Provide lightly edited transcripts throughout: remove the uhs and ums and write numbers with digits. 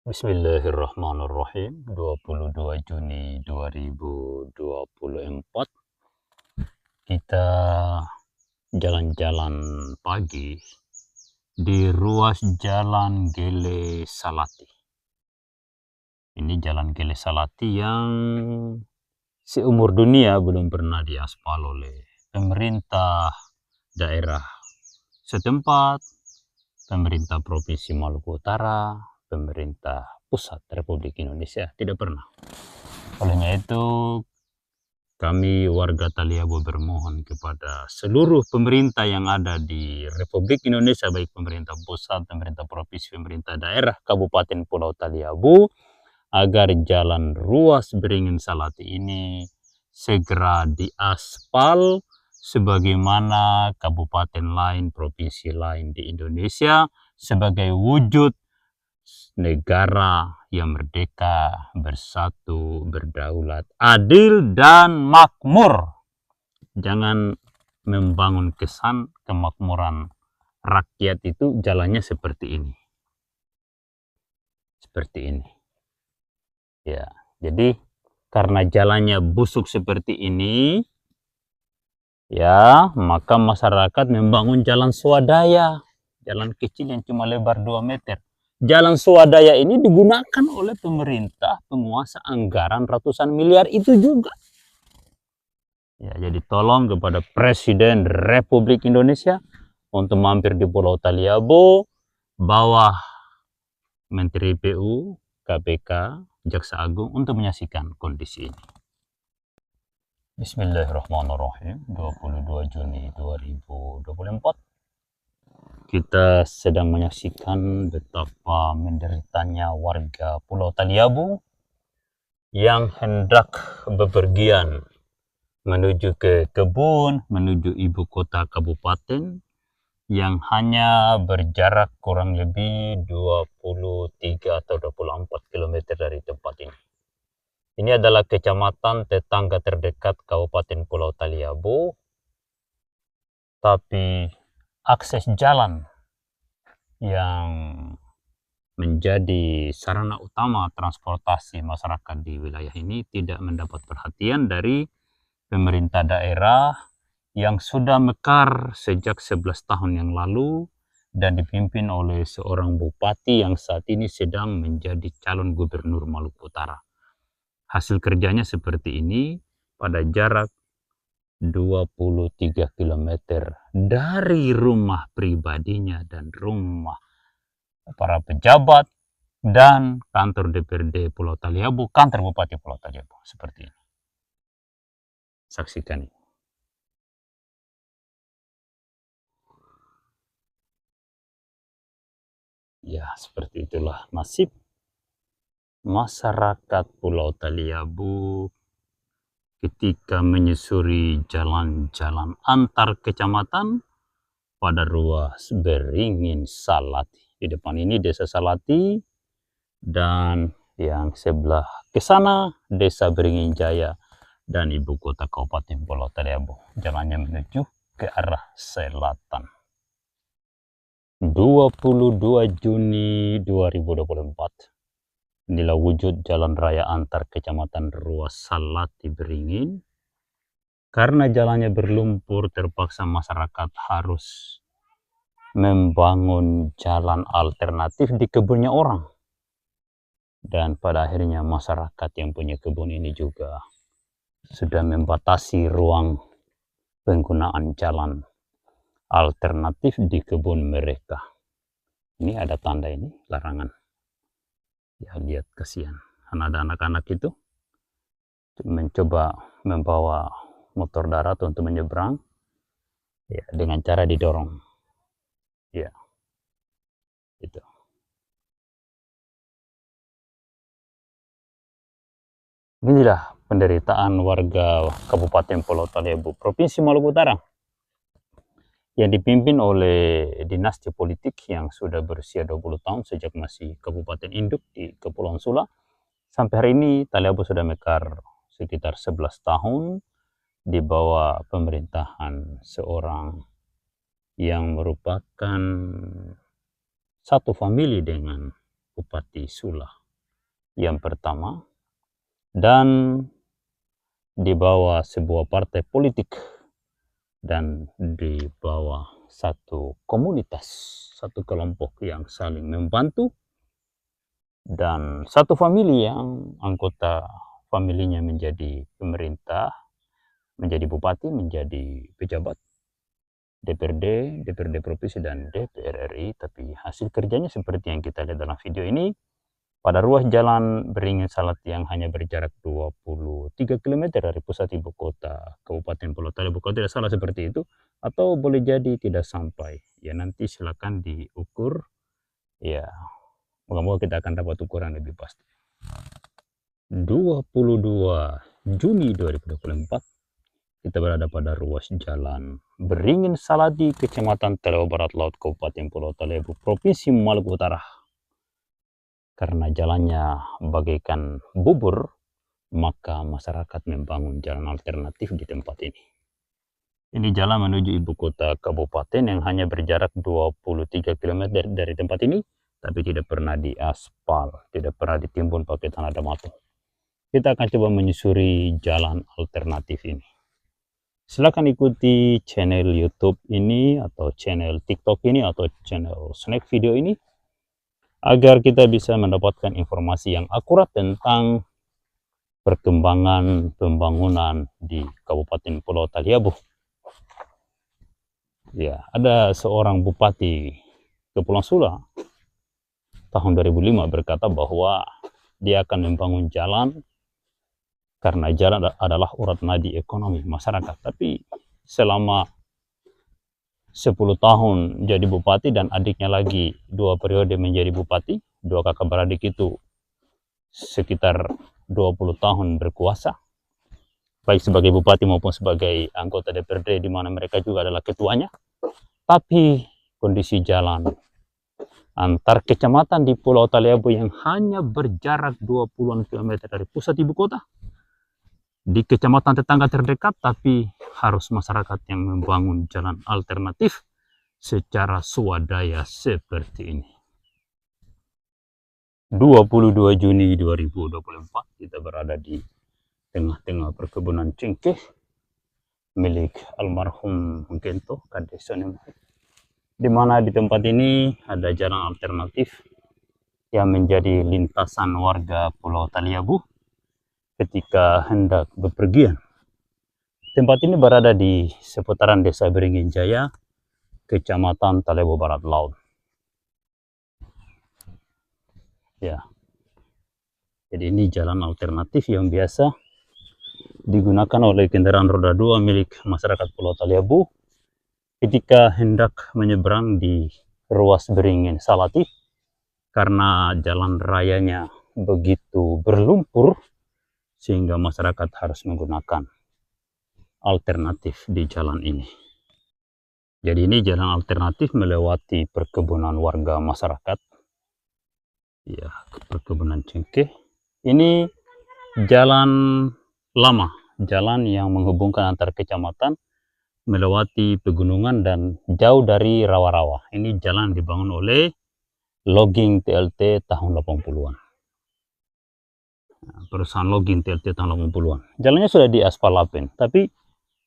Bismillahirrahmanirrahim. 22 Juni 2024 kita jalan-jalan pagi di ruas Jalan Gele Salati. Ini Jalan Gele Salati yang seumur dunia belum pernah diaspal oleh pemerintah daerah setempat, pemerintah Provinsi Maluku Utara, pemerintah pusat Republik Indonesia, tidak pernah. Olehnya itu, kami warga Taliabu bermohon kepada seluruh pemerintah yang ada di Republik Indonesia, baik pemerintah pusat, pemerintah provinsi, pemerintah daerah, Kabupaten Pulau Taliabu, agar jalan ruas Beringin Salati ini segera diaspal sebagaimana kabupaten lain, provinsi lain di Indonesia, sebagai wujud negara yang merdeka, bersatu, berdaulat, adil, dan makmur. Jangan membangun kesan kemakmuran rakyat itu jalannya seperti ini. Seperti ini. Ya, jadi karena jalannya busuk seperti ini, ya, maka masyarakat membangun jalan swadaya. Jalan kecil yang cuma lebar 2 meter. Jalan swadaya ini digunakan oleh pemerintah penguasa anggaran ratusan miliar itu juga. Ya, jadi tolong kepada Presiden Republik Indonesia untuk mampir di Pulau Taliabu, bawah Menteri PU, KPK, Jaksa Agung untuk menyaksikan kondisi ini. Bismillahirrahmanirrahim. 22 Juni 2024. Kita sedang menyaksikan betapa menderitanya warga Pulau Taliabu yang hendak bepergian menuju ke kebun, menuju ibu kota kabupaten yang hanya berjarak kurang lebih 23 atau 24 km dari tempat ini. Ini adalah kecamatan tetangga terdekat Kabupaten Pulau Taliabu, tapi akses jalan yang menjadi sarana utama transportasi masyarakat di wilayah ini tidak mendapat perhatian dari pemerintah daerah yang sudah mekar sejak 11 tahun yang lalu dan dipimpin oleh seorang bupati yang saat ini sedang menjadi calon gubernur Maluku Utara. Hasil kerjanya seperti ini pada jarak 23 km dari rumah pribadinya dan rumah para pejabat dan kantor DPRD Pulau Taliabu, kantor Bupati Pulau Taliabu, seperti ini. Saksikan ini. Ya, seperti itulah nasib masyarakat Pulau Taliabu ketika menyusuri jalan-jalan antar kecamatan pada ruas Beringin Salati. Di depan ini Desa Salati dan yang sebelah ke sana Desa Beringin Jaya dan ibu kota Kabupaten Pulau Taliabu. Jalannya menuju ke arah selatan. 22 Juni 2024. Inilah wujud jalan raya antar kecamatan ruas Salati Beringin. Karena jalannya berlumpur, terpaksa masyarakat harus membangun jalan alternatif di kebunnya orang. Dan pada akhirnya masyarakat yang punya kebun ini juga sudah membatasi ruang penggunaan jalan alternatif di kebun mereka. Ini ada tanda ini, larangan. Ya, lihat, kasihan. Ada anak-anak itu mencoba membawa motor darat untuk menyeberang, ya, dengan cara didorong. Ya, itu. Inilah penderitaan warga Kabupaten Pulau Taliabu, Provinsi Maluku Utara, yang dipimpin oleh dinasti politik yang sudah berusia 20 tahun sejak masih Kabupaten Induk di Kepulauan Sula. Sampai hari ini Taliabu sudah mekar sekitar 11 tahun di bawah pemerintahan seorang yang merupakan satu famili dengan Bupati Sula yang pertama, dan di bawah sebuah partai politik dan di bawah satu komunitas, satu kelompok yang saling membantu, dan satu famili yang anggota familinya menjadi pemerintah, menjadi bupati, menjadi pejabat DPRD, DPRD provinsi, dan DPR RI. Tapi hasil kerjanya seperti yang kita lihat dalam video ini, pada ruas jalan Beringin Salati yang hanya berjarak 23 km dari pusat ibu kota Kabupaten Pulau Talebo, kalau tidak salah seperti itu, atau boleh jadi tidak sampai. Ya nanti silakan diukur. Ya, moga-moga kita akan dapat ukuran lebih pasti. 22 Juni 2024, kita berada pada ruas jalan Beringin Salati, Kecamatan Talebo Barat Laut, Kabupaten Pulau Talebo, Provinsi Maluku Utara. Karena jalannya bagaikan bubur, maka masyarakat membangun jalan alternatif di tempat ini. Ini jalan menuju ibu kota kabupaten yang hanya berjarak 23 km dari tempat ini, tapi tidak pernah diaspal, tidak pernah ditimbun pakai tanah damato. Kita akan coba menyusuri jalan alternatif ini. Silakan ikuti channel YouTube ini, atau channel TikTok ini, atau channel snack video ini, agar kita bisa mendapatkan informasi yang akurat tentang perkembangan pembangunan di Kabupaten Pulau Talebo. Ya, ada seorang bupati Kepulauan Sula tahun 2005 berkata bahwa dia akan membangun jalan karena jalan adalah urat nadi ekonomi masyarakat. Tapi selama 10 tahun jadi bupati dan adiknya lagi 2 periode menjadi bupati, 2 kakak beradik itu sekitar 20 tahun berkuasa, baik sebagai bupati maupun sebagai anggota DPRD, di mana mereka juga adalah ketuanya. Tapi kondisi jalan antar kecamatan di Pulau Talebo yang hanya berjarak 20-an kilometer dari pusat ibu kota, di kecamatan tetangga terdekat, tapi harus masyarakat yang membangun jalan alternatif secara swadaya seperti ini. 22 Juni 2024, kita berada di tengah-tengah perkebunan cengkeh milik almarhum Gento Kadesonem, di mana di tempat ini ada jalan alternatif yang menjadi lintasan warga Pulau Talebo ketika hendak bepergian. Tempat ini berada di seputaran Desa Beringin Jaya, Kecamatan Talebo Barat Laut. Ya, jadi ini jalan alternatif yang biasa digunakan oleh kendaraan roda 2 milik masyarakat Pulau Talebo ketika hendak menyeberang di ruas Beringin Salati, karena jalan rayanya begitu berlumpur sehingga masyarakat harus menggunakan alternatif di jalan ini. Jadi ini jalan alternatif melewati perkebunan warga masyarakat, ya, perkebunan cengkeh. Ini jalan lama, jalan yang menghubungkan antar kecamatan, melewati pegunungan dan jauh dari rawa-rawa. Ini jalan dibangun oleh Logging TLT tahun 80-an. Perusahaan Logging TLT tahun 80-an. Jalannya sudah diaspal lapen, tapi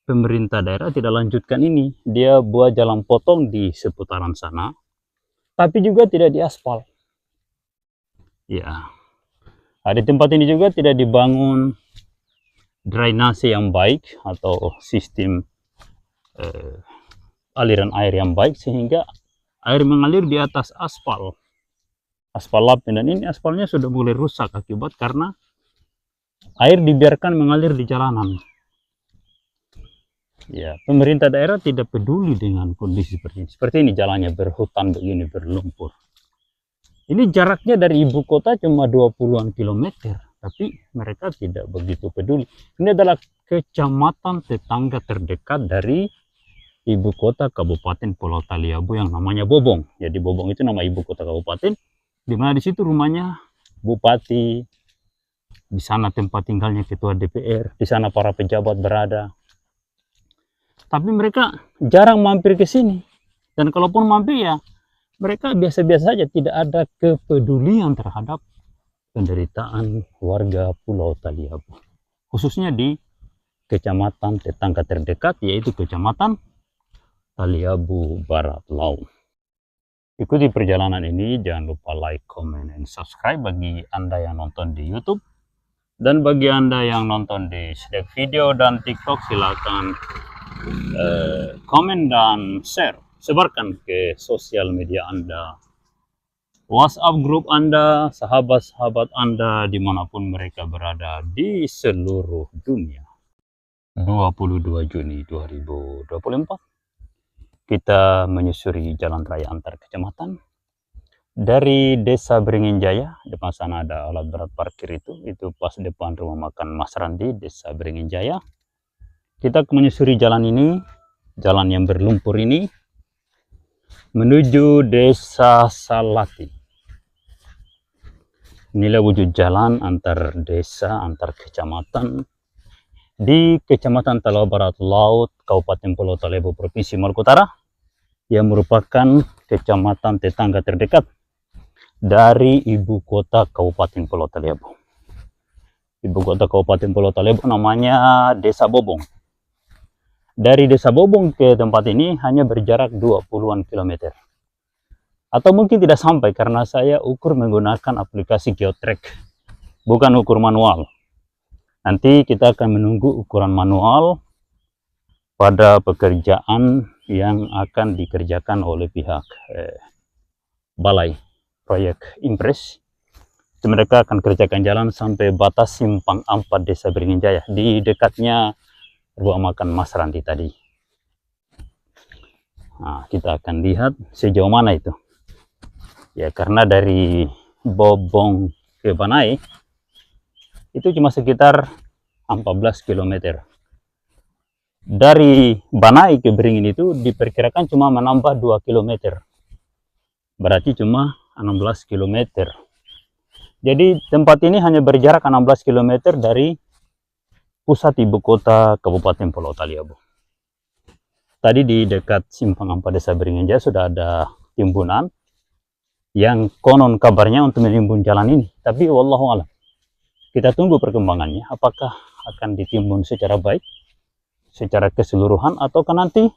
pemerintah daerah tidak lanjutkan ini. Dia buat jalan potong di seputaran sana, tapi juga tidak diaspal. Ya, di tempat ini juga tidak dibangun drainase yang baik atau sistem aliran air yang baik, sehingga air mengalir di atas aspal lapen, dan ini aspalnya sudah mulai rusak akibat karena air dibiarkan mengalir di jalanan. Ya, pemerintah daerah tidak peduli dengan kondisi seperti ini. Seperti ini jalannya berhutan begini, berlumpur. Ini jaraknya dari ibu kota cuma 20-an kilometer, tapi mereka tidak begitu peduli. Ini adalah kecamatan tetangga terdekat dari ibu kota Kabupaten Pulau Talebo yang namanya Bobong. Jadi Bobong itu nama ibu kota kabupaten, di mana di situ rumahnya bupati, di sana tempat tinggalnya ketua DPR, di sana para pejabat berada. Tapi mereka jarang mampir ke sini, dan kalaupun mampir ya mereka biasa-biasa saja, tidak ada kepedulian terhadap penderitaan warga Pulau Taliabu, khususnya di kecamatan tetangga terdekat, yaitu Kecamatan Taliabu Barat Laut. Ikuti perjalanan ini, jangan lupa like, comment, and subscribe bagi Anda yang nonton di YouTube. Dan bagi Anda yang nonton di Snack Video dan TikTok, silakan komen dan share. Sebarkan ke sosial media Anda, WhatsApp grup Anda, sahabat-sahabat Anda dimanapun mereka berada di seluruh dunia. 22 Juni 2024, kita menyusuri jalan raya antar kecamatan. Dari Desa Beringin Jaya, depan sana ada alat berat parkir itu pas depan rumah makan Mas Randi, Desa Beringin Jaya. Kita menyusuri jalan ini, jalan yang berlumpur ini, menuju Desa Salati. Inilah wujud jalan antar desa, antar kecamatan di Kecamatan Taliabu Barat Laut, Kabupaten Pulau Taliabu, Provinsi Maluku Utara, yang merupakan kecamatan tetangga terdekat dari ibu kota Kabupaten Pulau Taliabu. Ibu kota Kabupaten Pulau Taliabu namanya Desa Bobong. Dari Desa Bobong ke tempat ini hanya berjarak 20-an kilometer. Atau mungkin tidak sampai karena saya ukur menggunakan aplikasi Geotrack, bukan ukur manual. Nanti kita akan menunggu ukuran manual pada pekerjaan yang akan dikerjakan oleh pihak Balai Proyek Impres. Mereka akan kerjakan jalan sampai batas Simpang 4 Desa Beringin Jaya, di dekatnya rumah makan Mas Randi tadi. Nah, kita akan lihat sejauh mana itu. Ya, karena dari Bobong ke Banai itu cuma sekitar 14 km. Dari Banai ke Beringin itu diperkirakan cuma menambah 2 km. Berarti cuma 16 km. Jadi tempat ini hanya berjarak 16 km dari pusat ibu kota Kabupaten Pulau Taliabu. Tadi di dekat Simpang 4 Desa Beringin Jaya sudah ada timbunan yang konon kabarnya untuk menimbun jalan ini. Tapi wallahu a'lam. Kita tunggu perkembangannya, apakah akan ditimbun secara baik, secara keseluruhan, ataukah nanti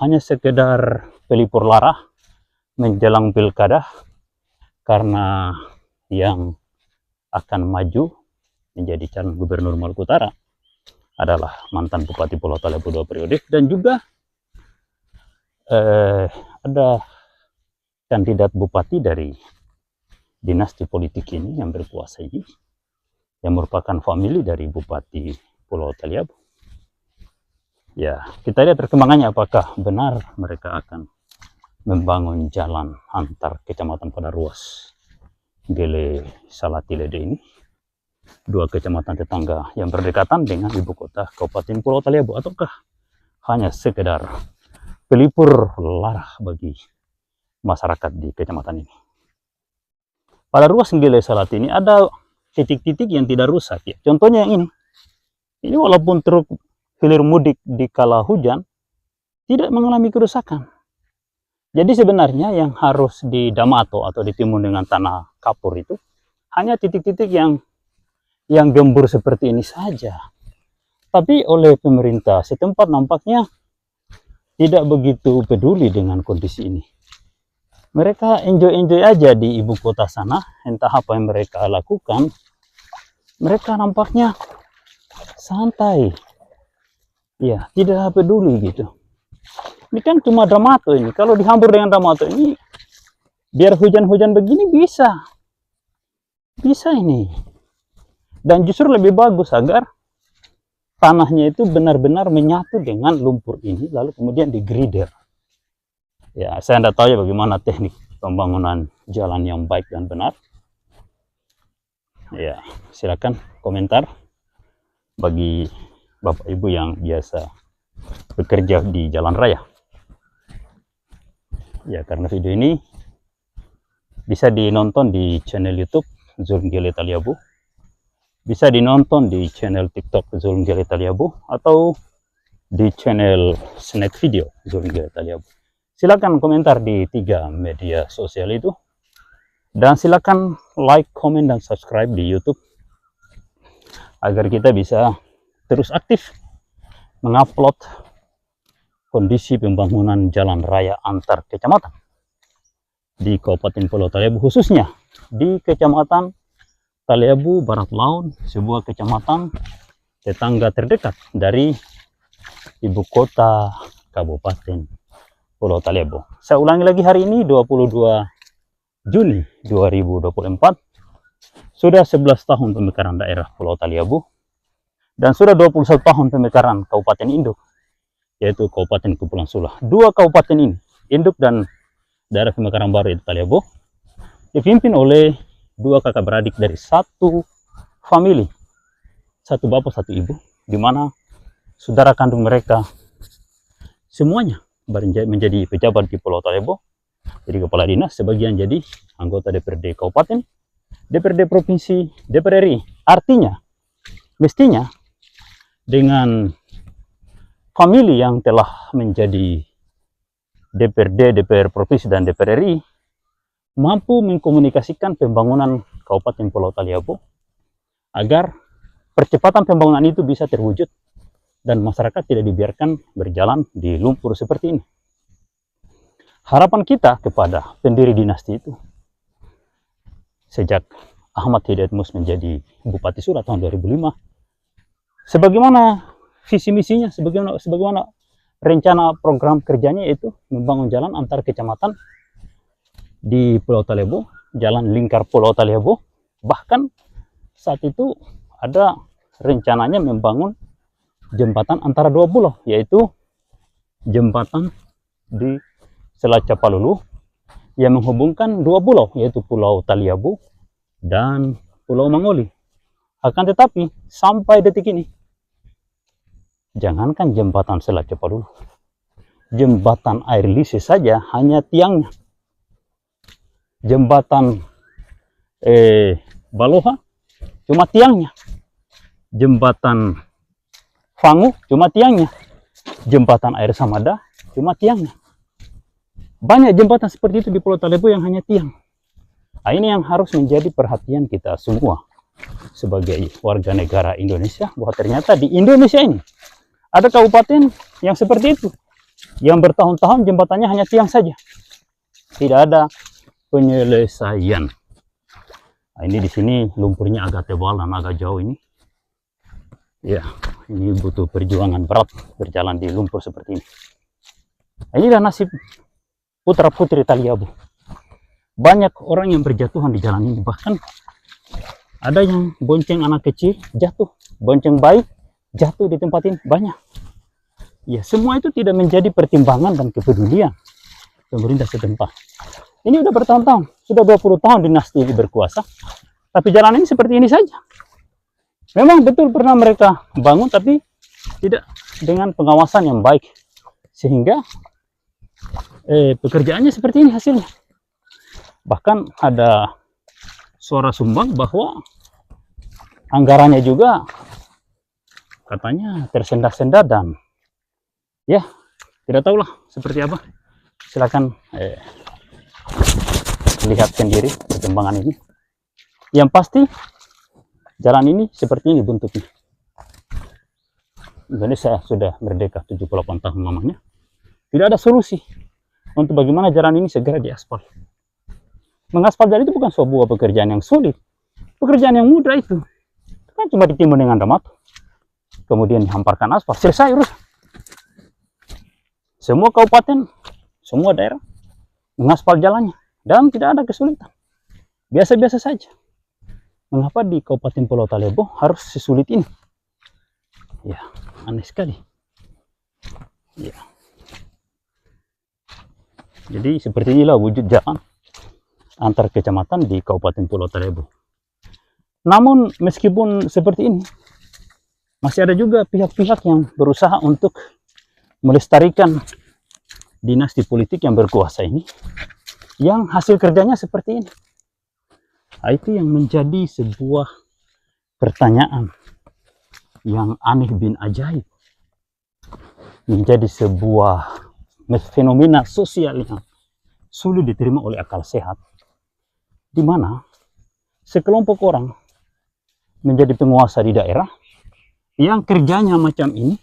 hanya sekedar pelipur lara menjelang pilkada karena yang akan maju menjadi calon gubernur Maluku Utara adalah mantan Bupati Pulau Taliabu 2 periode, dan juga ada kandidat bupati dari dinasti politik ini yang berkuasa ini, yang merupakan famili dari Bupati Pulau Taliabu. Ya, kita lihat perkembangannya, apakah benar mereka akan membangun jalan antar kecamatan pada ruas Gele Salati Lede ini, dua kecamatan tetangga yang berdekatan dengan ibu kota Kabupaten Pulau Taliabu, ataukah hanya sekedar pelipur lara bagi masyarakat di kecamatan ini. Pada ruas Gele Salati ini ada titik-titik yang tidak rusak, ya. Contohnya yang ini. Ini walaupun truk hilir mudik di kala hujan tidak mengalami kerusakan. Jadi sebenarnya yang harus didamato atau ditimbun dengan tanah kapur itu hanya titik-titik yang gembur seperti ini saja. Tapi oleh pemerintah setempat nampaknya tidak begitu peduli dengan kondisi ini. Mereka enjoy-enjoy aja di ibu kota sana, entah apa yang mereka lakukan. Mereka nampaknya santai. Ya, tidak peduli gitu. Ini kan cuma Dramato ini. Kalau dihambur dengan Dramato ini, biar hujan-hujan begini bisa. Bisa ini. Dan justru lebih bagus agar tanahnya itu benar-benar menyatu dengan lumpur ini, lalu kemudian digrider. Ya, saya tidak tahu ya bagaimana teknik pembangunan jalan yang baik dan benar. Ya, silakan komentar bagi Bapak Ibu yang biasa bekerja di jalan raya. Ya, karena video ini bisa dinonton di channel YouTube Zulm Gele Taliabu, bisa dinonton di channel TikTok Zulm Gele Taliabu, atau di channel Snack Video Zulm Gele Taliabu. Silakan komentar di 3 media sosial itu. Dan silakan like, komen, dan subscribe di YouTube agar kita bisa terus aktif mengupload kondisi pembangunan jalan raya antar kecamatan di Kabupaten Pulau Taliabu, khususnya di Kecamatan Taliabu Barat Laun, sebuah kecamatan tetangga terdekat dari ibu kota Kabupaten Pulau Taliabu. Saya ulangi lagi, hari ini 22 Juni 2024, sudah 11 tahun pemekaran daerah Pulau Taliabu dan sudah 21 tahun pemekaran Kabupaten Induk, yaitu Kabupaten Kepulauan Sula. Dua kabupaten ini, Induk dan daerah pemekaran baru itu Taliabu, dipimpin oleh dua kakak beradik dari satu famili, satu bapak satu ibu, di mana saudara kandung mereka semuanya menjadi pejabat di Pulau Taliabu. Jadi kepala dinas, sebagian jadi anggota DPRD Kabupaten, DPRD Provinsi, DPR RI. Artinya, mestinya dengan famili yang telah menjadi DPRD, DPR Provinsi, dan DPR RI, mampu mengkomunikasikan pembangunan Kabupaten Pulau Taliabu agar percepatan pembangunan itu bisa terwujud dan masyarakat tidak dibiarkan berjalan di lumpur seperti ini. Harapan kita kepada pendiri dinasti itu, sejak Ahmad Hidayat Mus menjadi Bupati Sula tahun 2005, sebagaimana visi misinya, sebagaimana rencana program kerjanya, yaitu membangun jalan antar kecamatan di Pulau Taliabu, jalan lingkar Pulau Taliabu. Bahkan saat itu ada rencananya membangun jembatan antara dua pulau, yaitu jembatan di Selat Capalulu yang menghubungkan dua pulau, yaitu Pulau Taliabu dan Pulau Mangoli. Akan tetapi sampai detik ini, jangankan jembatan Selat Capalulu, jembatan air lise saja hanya tiangnya. Jembatan Baloha cuma tiangnya. Jembatan Fangu cuma tiangnya. Jembatan air Samada cuma tiangnya. Banyak jembatan seperti itu di Pulau Taliabu yang hanya tiang. Nah, ini yang harus menjadi perhatian kita semua sebagai warga negara Indonesia, bahwa ternyata di Indonesia ini ada kabupaten yang seperti itu, yang bertahun-tahun jembatannya hanya tiang saja, tidak ada penyelesaian. Nah, ini di sini lumpurnya agak tebal dan agak jauh ini. Ya, ini butuh perjuangan berat berjalan di lumpur seperti ini. Nah, inilah nasib putra putri Taliabu. Banyak orang yang berjatuhan di jalan ini, bahkan ada yang bonceng anak kecil jatuh, bonceng bayi jatuh di tempat ini, banyak. Ya, semua itu tidak menjadi pertimbangan dan kepedulian pemerintah setempat. Ini udah bertahun-tahun, sudah 20 tahun dinasti ini berkuasa, tapi jalan ini seperti ini saja. Memang betul pernah mereka bangun, tapi tidak dengan pengawasan yang baik, sehingga pekerjaannya seperti ini hasilnya. Bahkan ada suara sumbang bahwa anggarannya juga katanya tersendat-sendat, dan ya tidak tahulah seperti apa. Silakan lihat sendiri perkembangan ini. Yang pasti jalan ini seperti ini bentuknya. Indonesia sudah merdeka 78 tahun lamanya, tidak ada solusi untuk bagaimana jalan ini segera diaspal. Mengaspal jalan itu bukan sebuah pekerjaan yang sulit, pekerjaan yang mudah itu. Kan cuma ditimbun dengan remat, kemudian dihamparkan aspal, selesai urusan. Semua kabupaten, semua daerah mengaspal jalannya dan tidak ada kesulitan, biasa-biasa saja. Mengapa di Kabupaten Pulau Taliabu harus sesulit ini? Ya, aneh sekali. Ya. Jadi seperti inilah wujud jalan antar kecamatan di Kabupaten Pulau Taliabu. Namun meskipun seperti ini, masih ada juga pihak-pihak yang berusaha untuk melestarikan dinasti politik yang berkuasa ini, yang hasil kerjanya seperti ini. Nah, itu yang menjadi sebuah pertanyaan yang aneh bin ajaib, menjadi sebuah fenomena sosial yang sulit diterima oleh akal sehat, di mana sekelompok orang menjadi penguasa di daerah yang kerjanya macam ini,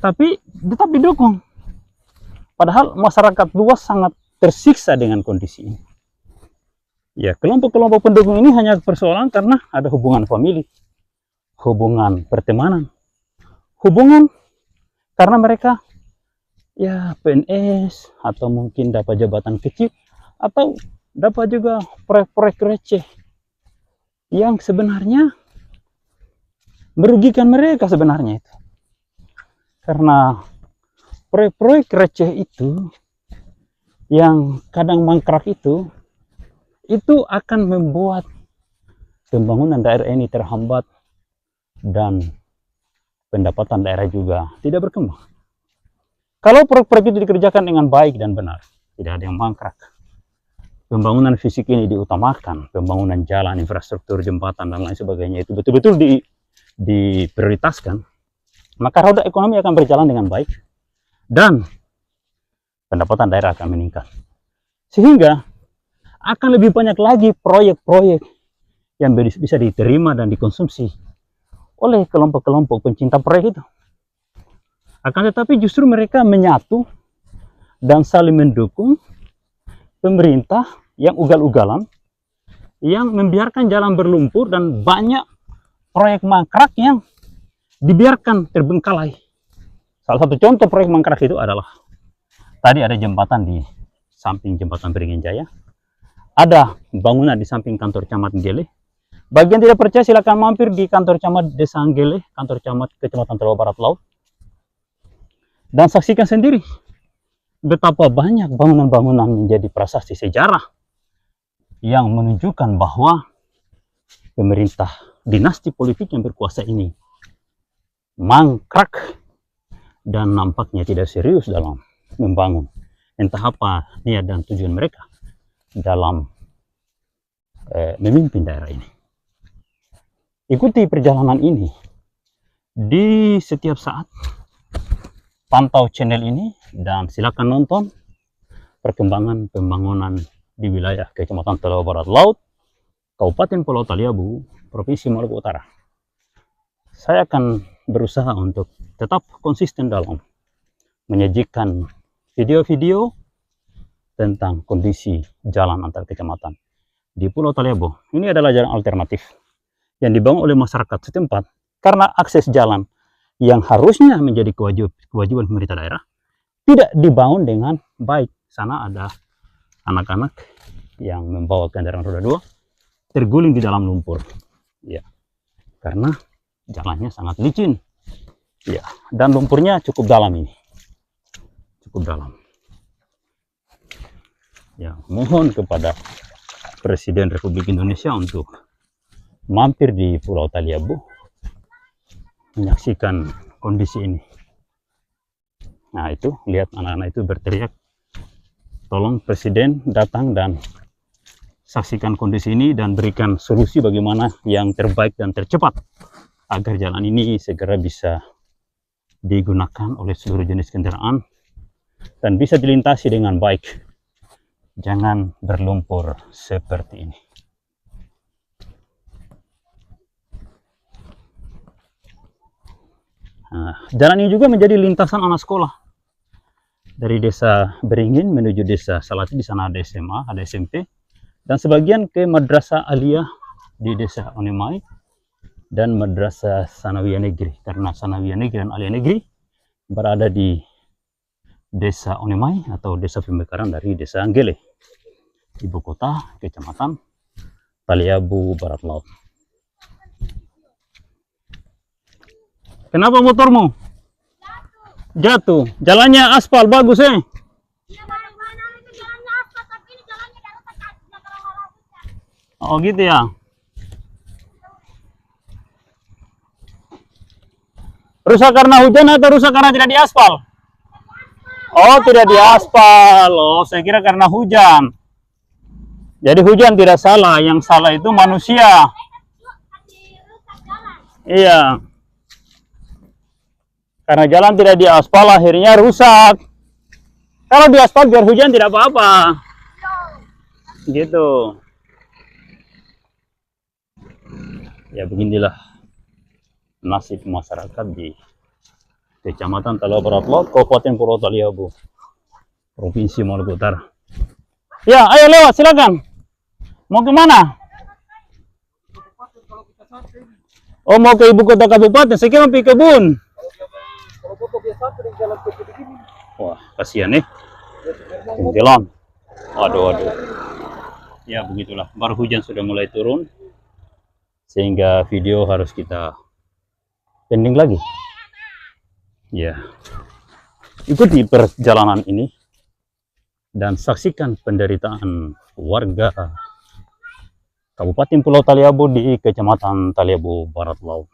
tapi tetap didukung. Padahal masyarakat luas sangat tersiksa dengan kondisi ini. Ya, kelompok-kelompok pendukung ini hanya persoalan karena ada hubungan famili, hubungan pertemanan, hubungan karena mereka ya PNS atau mungkin dapat jabatan kecil atau dapat juga proyek-proyek receh yang sebenarnya merugikan mereka sebenarnya itu. Karena proyek-proyek receh itu yang kadang mangkrak itu akan membuat pembangunan daerah ini terhambat dan pendapatan daerah juga tidak berkembang. Kalau proyek-proyek itu dikerjakan dengan baik dan benar, tidak ada yang mangkrak, pembangunan fisik ini diutamakan, pembangunan jalan, infrastruktur, jembatan, dan lain sebagainya itu betul-betul diprioritaskan, maka roda ekonomi akan berjalan dengan baik dan pendapatan daerah akan meningkat. Sehingga akan lebih banyak lagi proyek-proyek yang bisa diterima dan dikonsumsi oleh kelompok-kelompok pencinta proyek itu. Akan tetapi justru mereka menyatu dan saling mendukung pemerintah yang ugal-ugalan, yang membiarkan jalan berlumpur dan banyak proyek mangkrak yang dibiarkan terbengkalai. Salah satu contoh proyek mangkrak itu adalah tadi ada jembatan di samping jembatan Beringin Jaya, ada bangunan di samping kantor camat Gele. Bagian tidak percaya silakan mampir di kantor camat Desa Gele, kantor camat Kecamatan Talawa Barat Laut, dan saksikan sendiri betapa banyak bangunan-bangunan menjadi prasasti sejarah yang menunjukkan bahwa pemerintah dinasti politik yang berkuasa ini mangkrak dan nampaknya tidak serius dalam membangun. Entah apa niat dan tujuan mereka dalam memimpin daerah ini. Ikuti perjalanan ini di setiap saat, pantau channel ini dan silakan nonton perkembangan pembangunan di wilayah Kecamatan Talawa Barat Laut, Kabupaten Pulau Taliabu, Provinsi Maluku Utara. Saya akan berusaha untuk tetap konsisten dalam menyajikan video-video tentang kondisi jalan antar kecamatan di Pulau Taliabu. Ini adalah jalan alternatif yang dibangun oleh masyarakat setempat karena akses jalan yang harusnya menjadi kewajiban pemerintah daerah tidak dibangun dengan baik. Sana ada anak-anak yang membawa kendaraan roda 2 terguling di dalam lumpur, ya, karena jalannya sangat licin, ya, dan lumpurnya cukup dalam ini, cukup dalam. Ya, mohon kepada Presiden Republik Indonesia untuk mampir di Pulau Taliabu menyaksikan kondisi ini. Nah, itu lihat anak-anak itu berteriak, tolong Presiden datang dan saksikan kondisi ini dan berikan solusi bagaimana yang terbaik dan tercepat agar jalan ini segera bisa digunakan oleh seluruh jenis kendaraan dan bisa dilintasi dengan baik. Jangan berlumpur seperti ini. Nah, jalan ini juga menjadi lintasan anak sekolah dari Desa Beringin menuju Desa Salati. Di sana ada SMA, ada SMP, dan sebagian ke Madrasah Aliyah di Desa Onemai dan Madrasah Sanawiyah Negeri, karena Sanawiyah Negeri dan Aliyah Negeri berada di Desa Onemai atau Desa Pemekaran dari Desa Gele, ibu kota Kecamatan Taliabu Barat Laut. Kenapa motormu? Jatuh. Jalannya aspal bagus Oh gitu ya. Rusak karena hujan atau rusak karena tidak diaspal? Oh, tidak diaspal. Oh, saya kira karena hujan. Jadi hujan tidak salah, yang salah itu manusia. Iya. Karena jalan tidak diaspal akhirnya rusak. Kalau di aspal biar hujan tidak apa-apa. Gitu. Ya beginilah nasib masyarakat di Kecamatan Talabaratlo, Kabupaten Pulau Taliabu, Provinsi Maluku Utara. Ya, ayo lewat, silakan. Mau kemana? Oh, mau ke ibu kota kabupaten. Saya kira pergi kebun. Wah, kasihan nih. Jalan. Waduh. Ya, begitulah. Baru hujan sudah mulai turun. Sehingga video harus kita pending lagi. Ya. Ikuti perjalanan ini. Dan saksikan penderitaan warga Kabupaten Pulau Taliabu di Kecamatan Taliabu Barat Laut.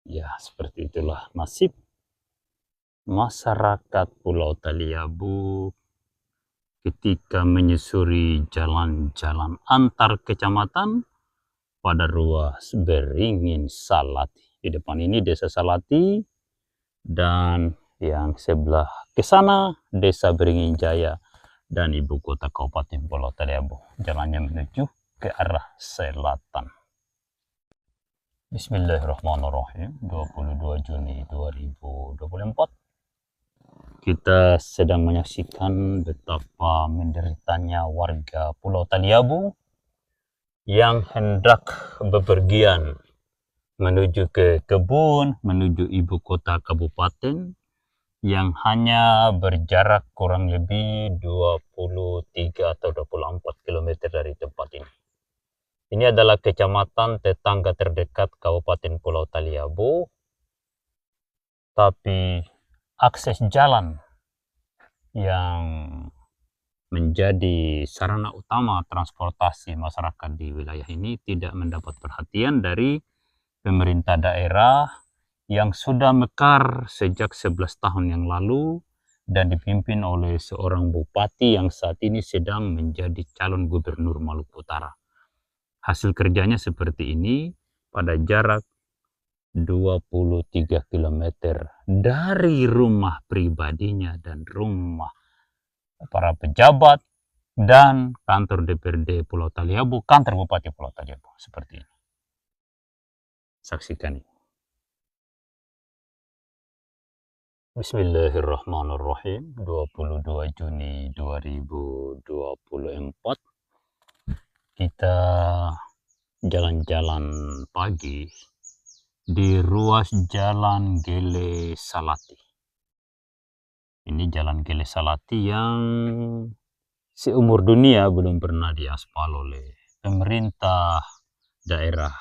Ya, seperti itulah nasib masyarakat Pulau Taliabu ketika menyusuri jalan-jalan antar kecamatan pada ruas Beringin Salati. Di depan ini Desa Salati dan yang sebelah ke sana Desa Beringin Jaya dan ibu kota Kabupaten Pulau Taliabu. Jalannya menuju ke arah selatan. Bismillahirrahmanirrahim. 22 Juni 2024. Kita sedang menyaksikan betapa menderitanya warga Pulau Taliabu yang hendak bepergian menuju ke kebun, menuju ibu kota kabupaten yang hanya berjarak kurang lebih 23 atau 24 km dari tempat ini. Ini adalah kecamatan tetangga terdekat Kabupaten Pulau Taliabu, tapi akses jalan yang menjadi sarana utama transportasi masyarakat di wilayah ini tidak mendapat perhatian dari pemerintah daerah yang sudah mekar sejak 11 tahun yang lalu dan dipimpin oleh seorang bupati yang saat ini sedang menjadi calon gubernur Maluku Utara. Hasil kerjanya seperti ini pada jarak 23 km dari rumah pribadinya dan rumah para pejabat dan kantor DPRD Pulau Taliabu, kantor Bupati Pulau Taliabu, seperti ini. Saksikan ini. Bismillahirrahmanirrahim. 22 Juni 2024. Kita jalan-jalan pagi di ruas Jalan Gele Salati. Ini Jalan Gele Salati yang seumur dunia belum pernah diaspal oleh pemerintah daerah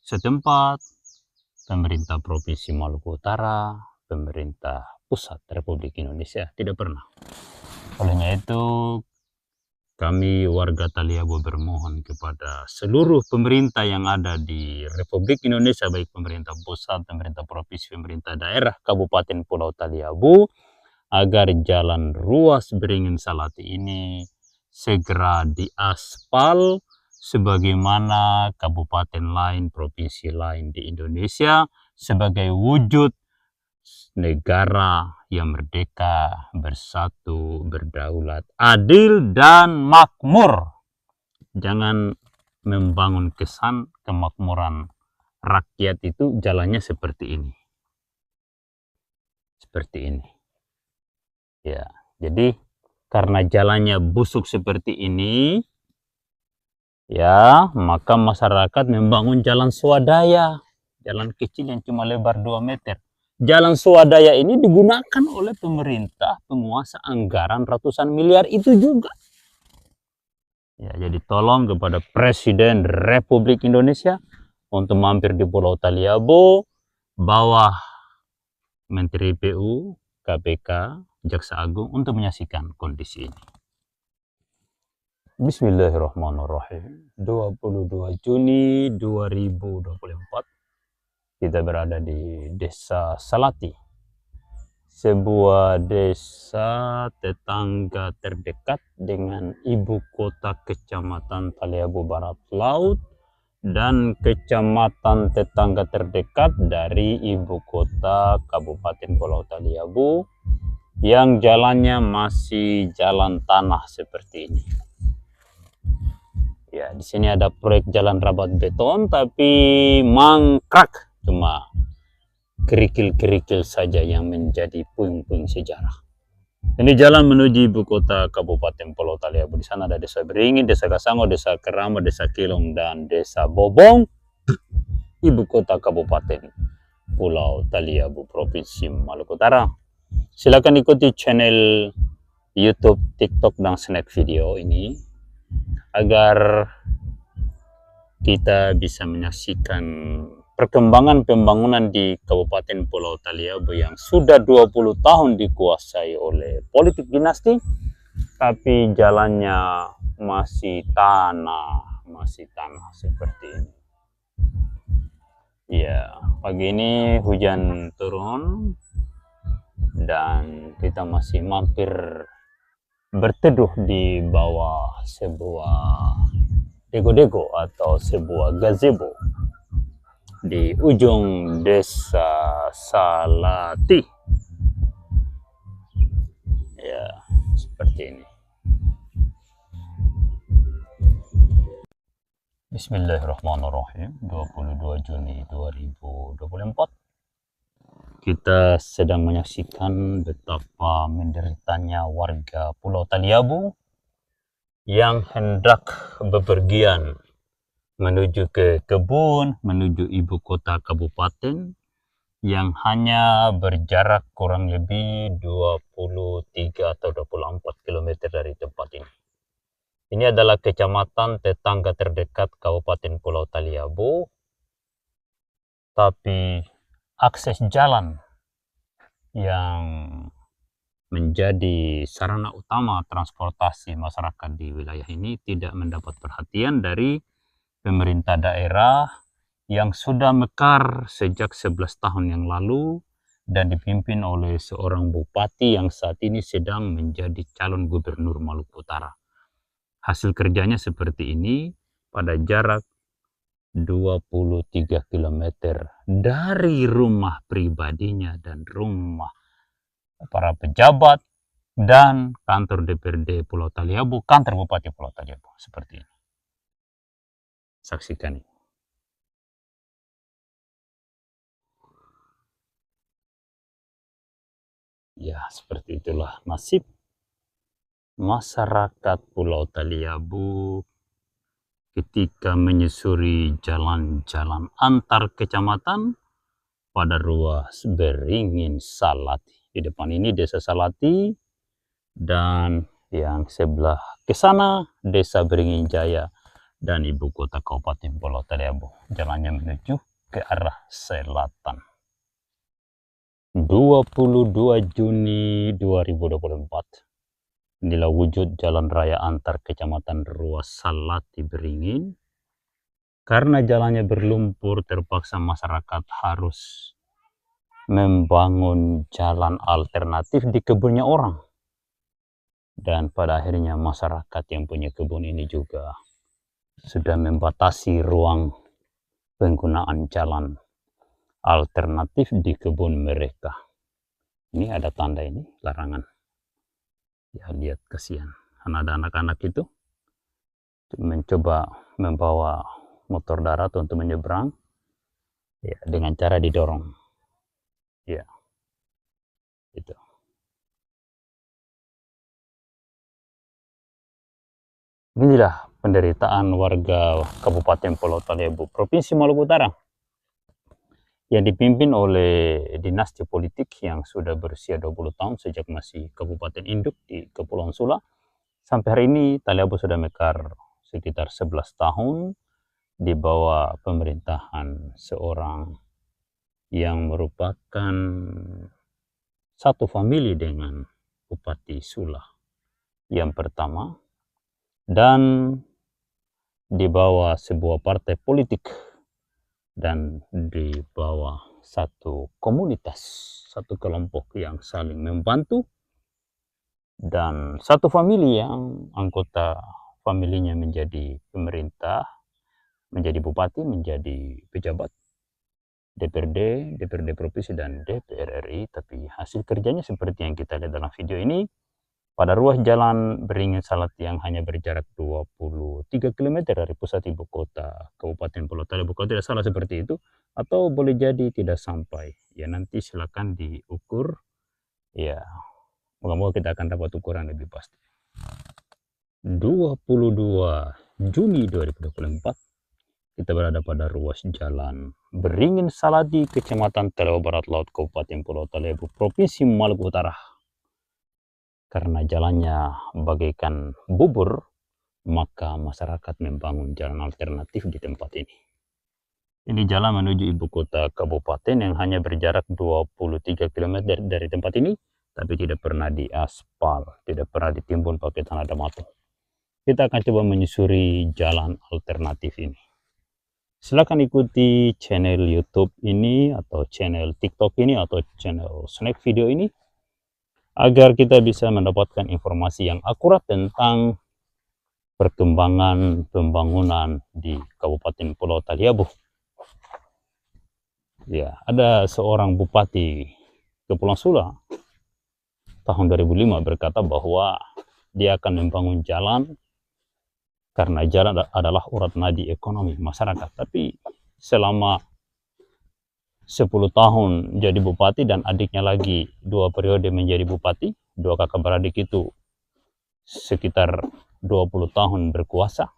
setempat, pemerintah Provinsi Maluku Utara, pemerintah pusat Republik Indonesia, tidak pernah. Olehnya itu, kami warga Taliabu bermohon kepada seluruh pemerintah yang ada di Republik Indonesia, baik pemerintah pusat, pemerintah provinsi, pemerintah daerah, Kabupaten Pulau Taliabu, agar jalan ruas Beringin Salati ini segera diaspal sebagaimana kabupaten lain, provinsi lain di Indonesia, sebagai wujud negara yang merdeka, bersatu, berdaulat, adil, dan makmur. Jangan membangun kesan kemakmuran rakyat itu jalannya seperti ini. Seperti ini. Ya, jadi karena jalannya busuk seperti ini, ya, maka masyarakat membangun jalan swadaya. Jalan kecil yang cuma lebar 2 meter. Jalan swadaya ini digunakan oleh pemerintah penguasa anggaran ratusan miliar itu juga. Ya, jadi tolong kepada Presiden Republik Indonesia untuk mampir di Pulau Taliabu, bawah Menteri PU, KPK, Jaksa Agung untuk menyaksikan kondisi ini. Bismillahirrahmanirrahim. 22 Juni 2024. Kita berada di Desa Salati. sebuah desa tetangga terdekat dengan ibu kota Kecamatan Taliabu Barat Laut dan kecamatan tetangga terdekat dari ibu kota Kabupaten Pulau Taliabu yang jalannya masih jalan tanah seperti ini. Ya, di sini ada proyek jalan rabat beton tapi mangkrak, cuma kerikil-kerikil saja yang menjadi puing-puing sejarah. Ini jalan menuju ibu kota Kabupaten Pulau Taliabu. Di sana ada Desa Beringin, Desa Kasango, Desa Kerama, Desa Kilong, dan Desa Bobong, ibu kota Kabupaten Pulau Taliabu, Provinsi Maluku Utara. Silakan ikuti channel YouTube, TikTok, dan Snack Video ini agar kita bisa menyaksikan perkembangan pembangunan di Kabupaten Pulau Taliabu yang sudah 20 tahun dikuasai oleh politik dinasti, tapi jalannya masih tanah seperti ini. Ya, pagi ini hujan turun dan kita masih mampir berteduh di bawah sebuah dego-dego atau sebuah gazebo di ujung Desa Salati. Ya, seperti ini. Bismillahirrahmanirrahim. 22 Juni 2024. Kita sedang menyaksikan betapa menderitanya warga Pulau Taliabu yang hendak bepergian menuju ke kebun, menuju ibu kota kabupaten yang hanya berjarak kurang lebih 23 atau 24 km dari tempat ini. Ini adalah kecamatan tetangga terdekat Kabupaten Pulau Taliabu, tapi akses jalan yang menjadi sarana utama transportasi masyarakat di wilayah ini tidak mendapat perhatian dari pemerintah daerah yang sudah mekar sejak 11 tahun yang lalu dan dipimpin oleh seorang bupati yang saat ini sedang menjadi calon gubernur Maluku Utara. Hasil kerjanya seperti ini pada jarak 23 km dari rumah pribadinya dan rumah para pejabat dan kantor DPRD Pulau Taliabu, kantor Bupati Pulau Taliabu, seperti ini. Saksikan ini. Ya, seperti itulah nasib masyarakat Pulau Taliabu ketika menyusuri jalan-jalan antar kecamatan pada ruas Beringin Salati. Di depan ini Desa Salati dan yang sebelah ke sana Desa Beringin Jaya dan ibu kota Kabupaten Pulau Taliabu. Jalannya menuju ke arah selatan. 22 Juni 2024. Inilah wujud jalan raya antar kecamatan ruas Salati Beringin. Karena jalannya berlumpur, terpaksa masyarakat harus membangun jalan alternatif di kebunnya orang. Dan pada akhirnya masyarakat yang punya kebun ini juga sudah membatasi ruang penggunaan jalan alternatif di kebun mereka. Ini ada tanda ini, larangan. Ya, lihat, kasihan. Karena ada anak-anak itu mencoba membawa motor darat untuk menyeberang, ya, dengan cara didorong. Ya, itu. Inilah penderitaan warga Kabupaten Pulau Taliabu, Provinsi Maluku Utara, yang dipimpin oleh dinasti politik yang sudah berusia 20 tahun sejak masih Kabupaten Induk di Kepulauan Sula. Sampai hari ini Taliabu sudah mekar sekitar 11 tahun di bawah pemerintahan seorang yang merupakan satu famili dengan Bupati Sula yang pertama, dan di bawah sebuah partai politik dan di bawah satu komunitas, satu kelompok yang saling membantu, dan satu famili yang anggota familinya menjadi pemerintah, menjadi bupati, menjadi pejabat DPRD, DPRD provinsi, dan DPR RI. Tapi hasil kerjanya seperti yang kita lihat dalam video ini, pada ruas jalan Beringin Salati yang hanya berjarak 23 km dari pusat ibu kota Kabupaten Pulau Talebo, kalau tidak salah seperti itu, atau boleh jadi tidak sampai. Ya nanti silakan diukur. Ya, moga-moga kita akan dapat ukuran lebih pasti. 22 Juni 2024, kita berada pada ruas jalan Beringin Salati, Kecamatan Talebo Barat Laut, Kabupaten Pulau Talebo, Provinsi Maluku Utara. Karena jalannya bagaikan bubur, maka masyarakat membangun jalan alternatif di tempat ini. Ini jalan menuju ibu kota kabupaten yang hanya berjarak 23 km dari tempat ini, tapi tidak pernah diaspal, tidak pernah ditimbun pakai tanah damato. Kita akan coba menyusuri jalan alternatif ini. Silakan ikuti channel YouTube ini, atau channel TikTok ini, atau channel snack video ini, agar kita bisa mendapatkan informasi yang akurat tentang perkembangan pembangunan di Kabupaten Pulau Talebo. Ya, ada seorang bupati Kepulauan Sula tahun 2005 berkata bahwa dia akan membangun jalan karena jalan adalah urat nadi ekonomi masyarakat. Tapi selama 10 tahun jadi bupati dan adiknya lagi 2 periode menjadi bupati, 2 kakak beradik itu sekitar 20 tahun berkuasa,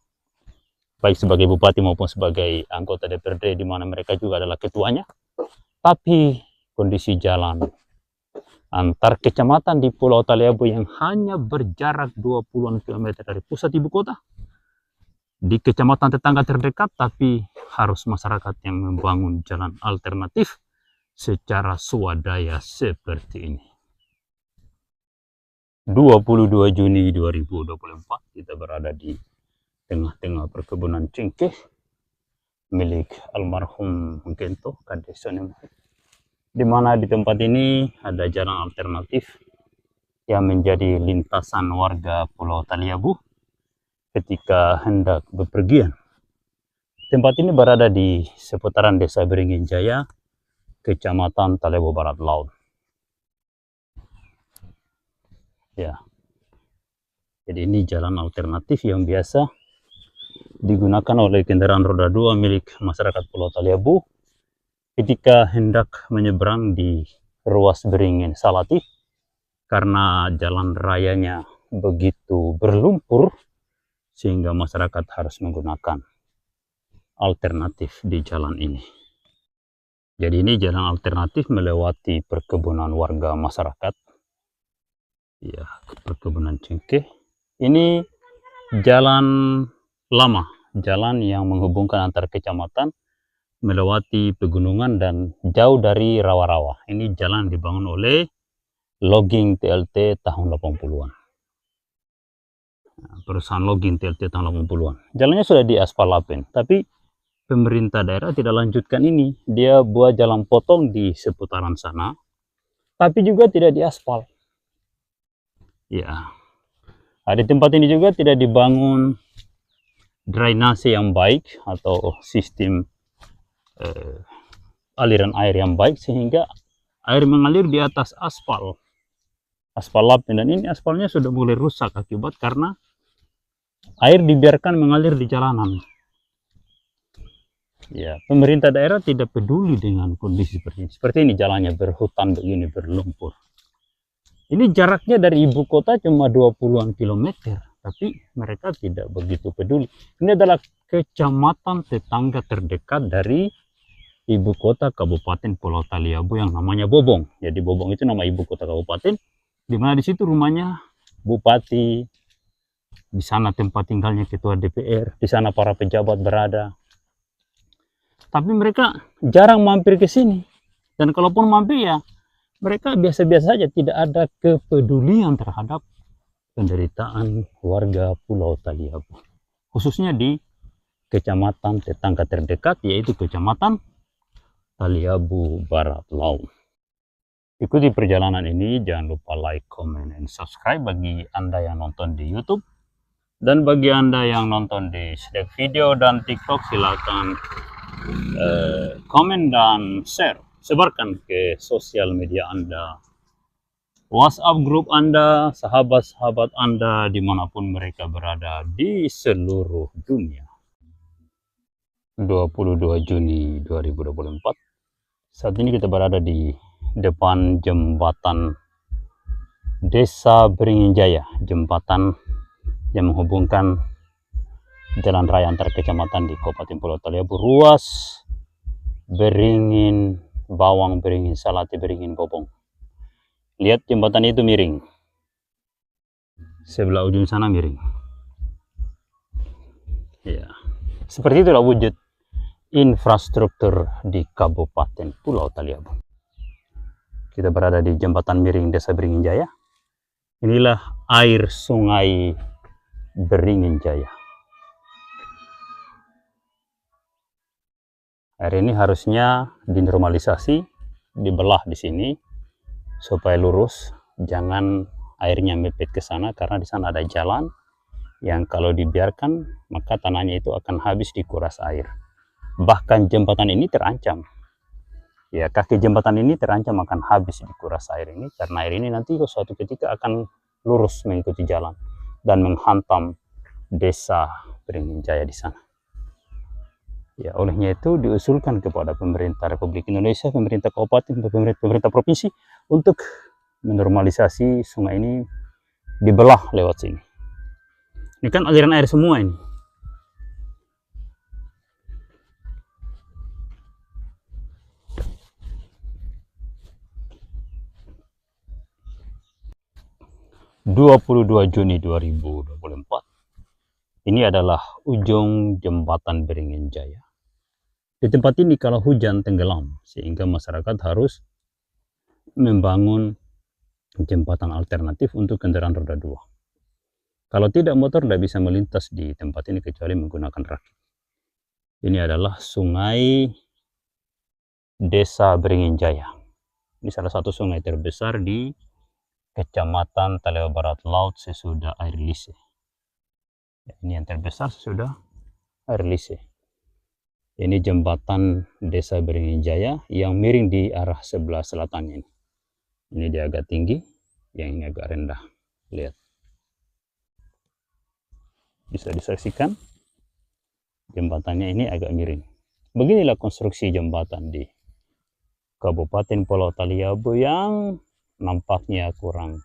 baik sebagai bupati maupun sebagai anggota DPRD, di mana mereka juga adalah ketuanya. Tapi kondisi jalan antar kecamatan di Pulau Talebo yang hanya berjarak 20-an kilometer dari pusat ibu kota, di kecamatan tetangga terdekat, tapi harus masyarakat yang membangun jalan alternatif secara swadaya seperti ini. 22 Juni 2024, kita berada di tengah-tengah perkebunan cengkeh milik almarhum Gento Kadesonim, di mana di tempat ini ada jalan alternatif yang menjadi lintasan warga Pulau Talebo ketika hendak bepergian. Tempat ini berada di seputaran Desa Beringin Jaya, Kecamatan Talebo Barat Laut. Ya, jadi ini jalan alternatif yang biasa digunakan oleh kendaraan roda 2 milik masyarakat Pulau Talebo ketika hendak menyeberang di ruas Beringin Salati, karena jalan rayanya begitu berlumpur sehingga masyarakat harus menggunakan alternatif di jalan ini. Jadi ini jalan alternatif melewati perkebunan warga masyarakat. Ya, perkebunan cengkeh. Ini jalan lama, jalan yang menghubungkan antar kecamatan, melewati pegunungan dan jauh dari rawa-rawa. Ini jalan dibangun oleh Logging TLT tahun 80-an. Perusahaan Logging TLT tahun 80-an. Jalannya sudah diaspal lapen, tapi pemerintah daerah tidak lanjutkan ini. Dia buat jalan potong di seputaran sana, tapi juga tidak diaspal. Ya, di tempat ini juga tidak dibangun drainase yang baik atau sistem aliran air yang baik, sehingga air mengalir di atas aspal lapen, dan ini aspalnya sudah mulai rusak akibat karena air dibiarkan mengalir di jalanan. Ya, pemerintah daerah tidak peduli dengan kondisi seperti ini. Seperti ini jalannya berhutan begini, berlumpur. Ini jaraknya dari ibu kota cuma 20-an kilometer, tapi mereka tidak begitu peduli. Ini adalah kecamatan tetangga terdekat dari ibu kota Kabupaten Pulau Talebo yang namanya Bobong. Jadi Bobong itu nama ibu kota kabupaten, di mana di situ rumahnya bupati, di sana tempat tinggalnya ketua DPR, di sana para pejabat berada. Tapi mereka jarang mampir ke sini, dan kalaupun mampir ya mereka biasa-biasa saja, tidak ada kepedulian terhadap penderitaan warga Pulau Talebo, khususnya di kecamatan tetangga terdekat, yaitu Kecamatan Taliabu Barat Laut. Ikuti perjalanan ini, jangan lupa like, comment, and subscribe bagi Anda yang nonton di YouTube. Dan bagi Anda yang nonton di Snack Video dan TikTok, silakan komen dan share. Sebarkan ke sosial media Anda, WhatsApp grup Anda, sahabat-sahabat Anda dimanapun mereka berada di seluruh dunia. 22 Juni 2024. Saat ini kita berada di depan jembatan Desa Beringin Jaya, jembatan yang menghubungkan jalan raya antar kecamatan di Kabupaten Pulau Taliabu, ruas Beringin Bawang, Beringin Salati, Beringin Bobong. Lihat jembatan itu miring, sebelah ujung sana miring. Ya, seperti itulah wujud infrastruktur di Kabupaten Pulau Taliabu. Kita berada di jembatan miring Desa Beringin Jaya. Inilah air sungai Beringin Jaya. Air ini harusnya dinormalisasi, dibelah di sini supaya lurus, jangan airnya mepet ke sana karena di sana ada jalan yang kalau dibiarkan maka tanahnya itu akan habis dikuras air. Bahkan jembatan ini terancam. Ya, kaki jembatan ini terancam akan habis dikuras air ini karena air ini nanti suatu ketika akan lurus mengikuti jalan dan menghantam Desa Beringin Jaya di sana. Ya, olehnya itu diusulkan kepada pemerintah Republik Indonesia, pemerintah kabupaten, pemerintah provinsi untuk menormalisasi sungai ini, dibelah lewat sini. Ini kan aliran air semua ini. Juni 2024. Ini adalah ujung jembatan Beringin Jaya. Di tempat ini kalau hujan tenggelam, sehingga masyarakat harus membangun jembatan alternatif untuk kendaraan roda 2. Kalau tidak, motor tidak bisa melintas di tempat ini kecuali menggunakan rakit. Ini adalah sungai Desa Beringin Jaya. Ini salah satu sungai terbesar di Kecamatan Taliabu Barat Laut sesudah air Lise. Ya, ini yang terbesar sesudah air Lise. Ini jembatan Desa Beringin Jaya yang miring di arah sebelah selatan ini. Ini dia agak tinggi, yang ini agak rendah. Lihat. Bisa disaksikan jembatannya ini agak miring. Beginilah konstruksi jembatan di Kabupaten Pulau Taliabu yang nampaknya kurang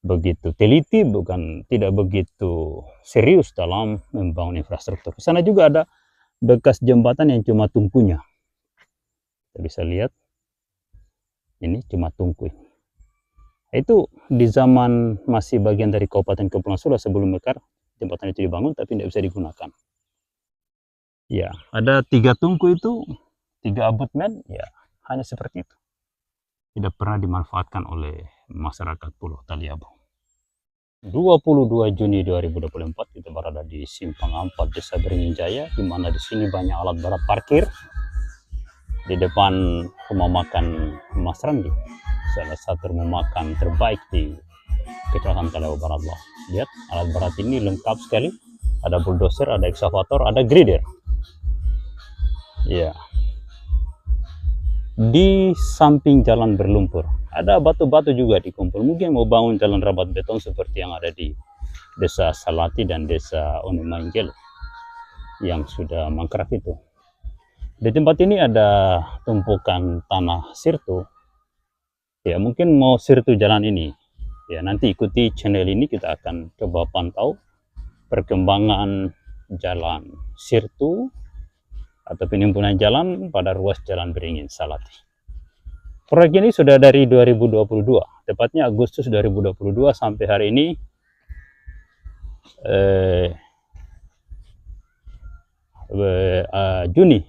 begitu teliti, bukan tidak begitu serius dalam membangun infrastruktur. Di sana juga ada bekas jembatan yang cuma tungkunya. Kita bisa lihat, ini cuma tungku. Itu di zaman masih bagian dari Kabupaten Kepulauan Sula sebelum Mekar, jembatan itu dibangun tapi tidak bisa digunakan. Ya, ada 3 tungku itu, 3 abutmen, ya hanya seperti itu. Tidak pernah dimanfaatkan oleh masyarakat Pulau Taliabu. 22 Juni 2024 kita berada di Simpang 4 Desa Beringin Jaya, di mana di sini banyak alat berat parkir di depan rumah makan Mas Randi, salah satu rumah makan terbaik di Kecamatan Taliabu Barat Laut. Lihat, alat berat ini lengkap sekali. Ada bulldozer, ada eksavator, ada grader. Ya. Di samping jalan berlumpur ada batu-batu juga dikumpul, mungkin mau bangun jalan rabat beton seperti yang ada di Desa Salati dan Desa Onumainggelo yang sudah mangkrak itu. Di tempat ini ada tumpukan tanah sirtu. Ya, mungkin mau sirtu jalan ini. Ya, nanti ikuti channel ini, kita akan coba pantau perkembangan jalan sirtu atau penimbunan jalan pada ruas Jalan Beringin Salati. Proyek ini sudah dari 2022, tepatnya Agustus 2022 sampai hari ini Juni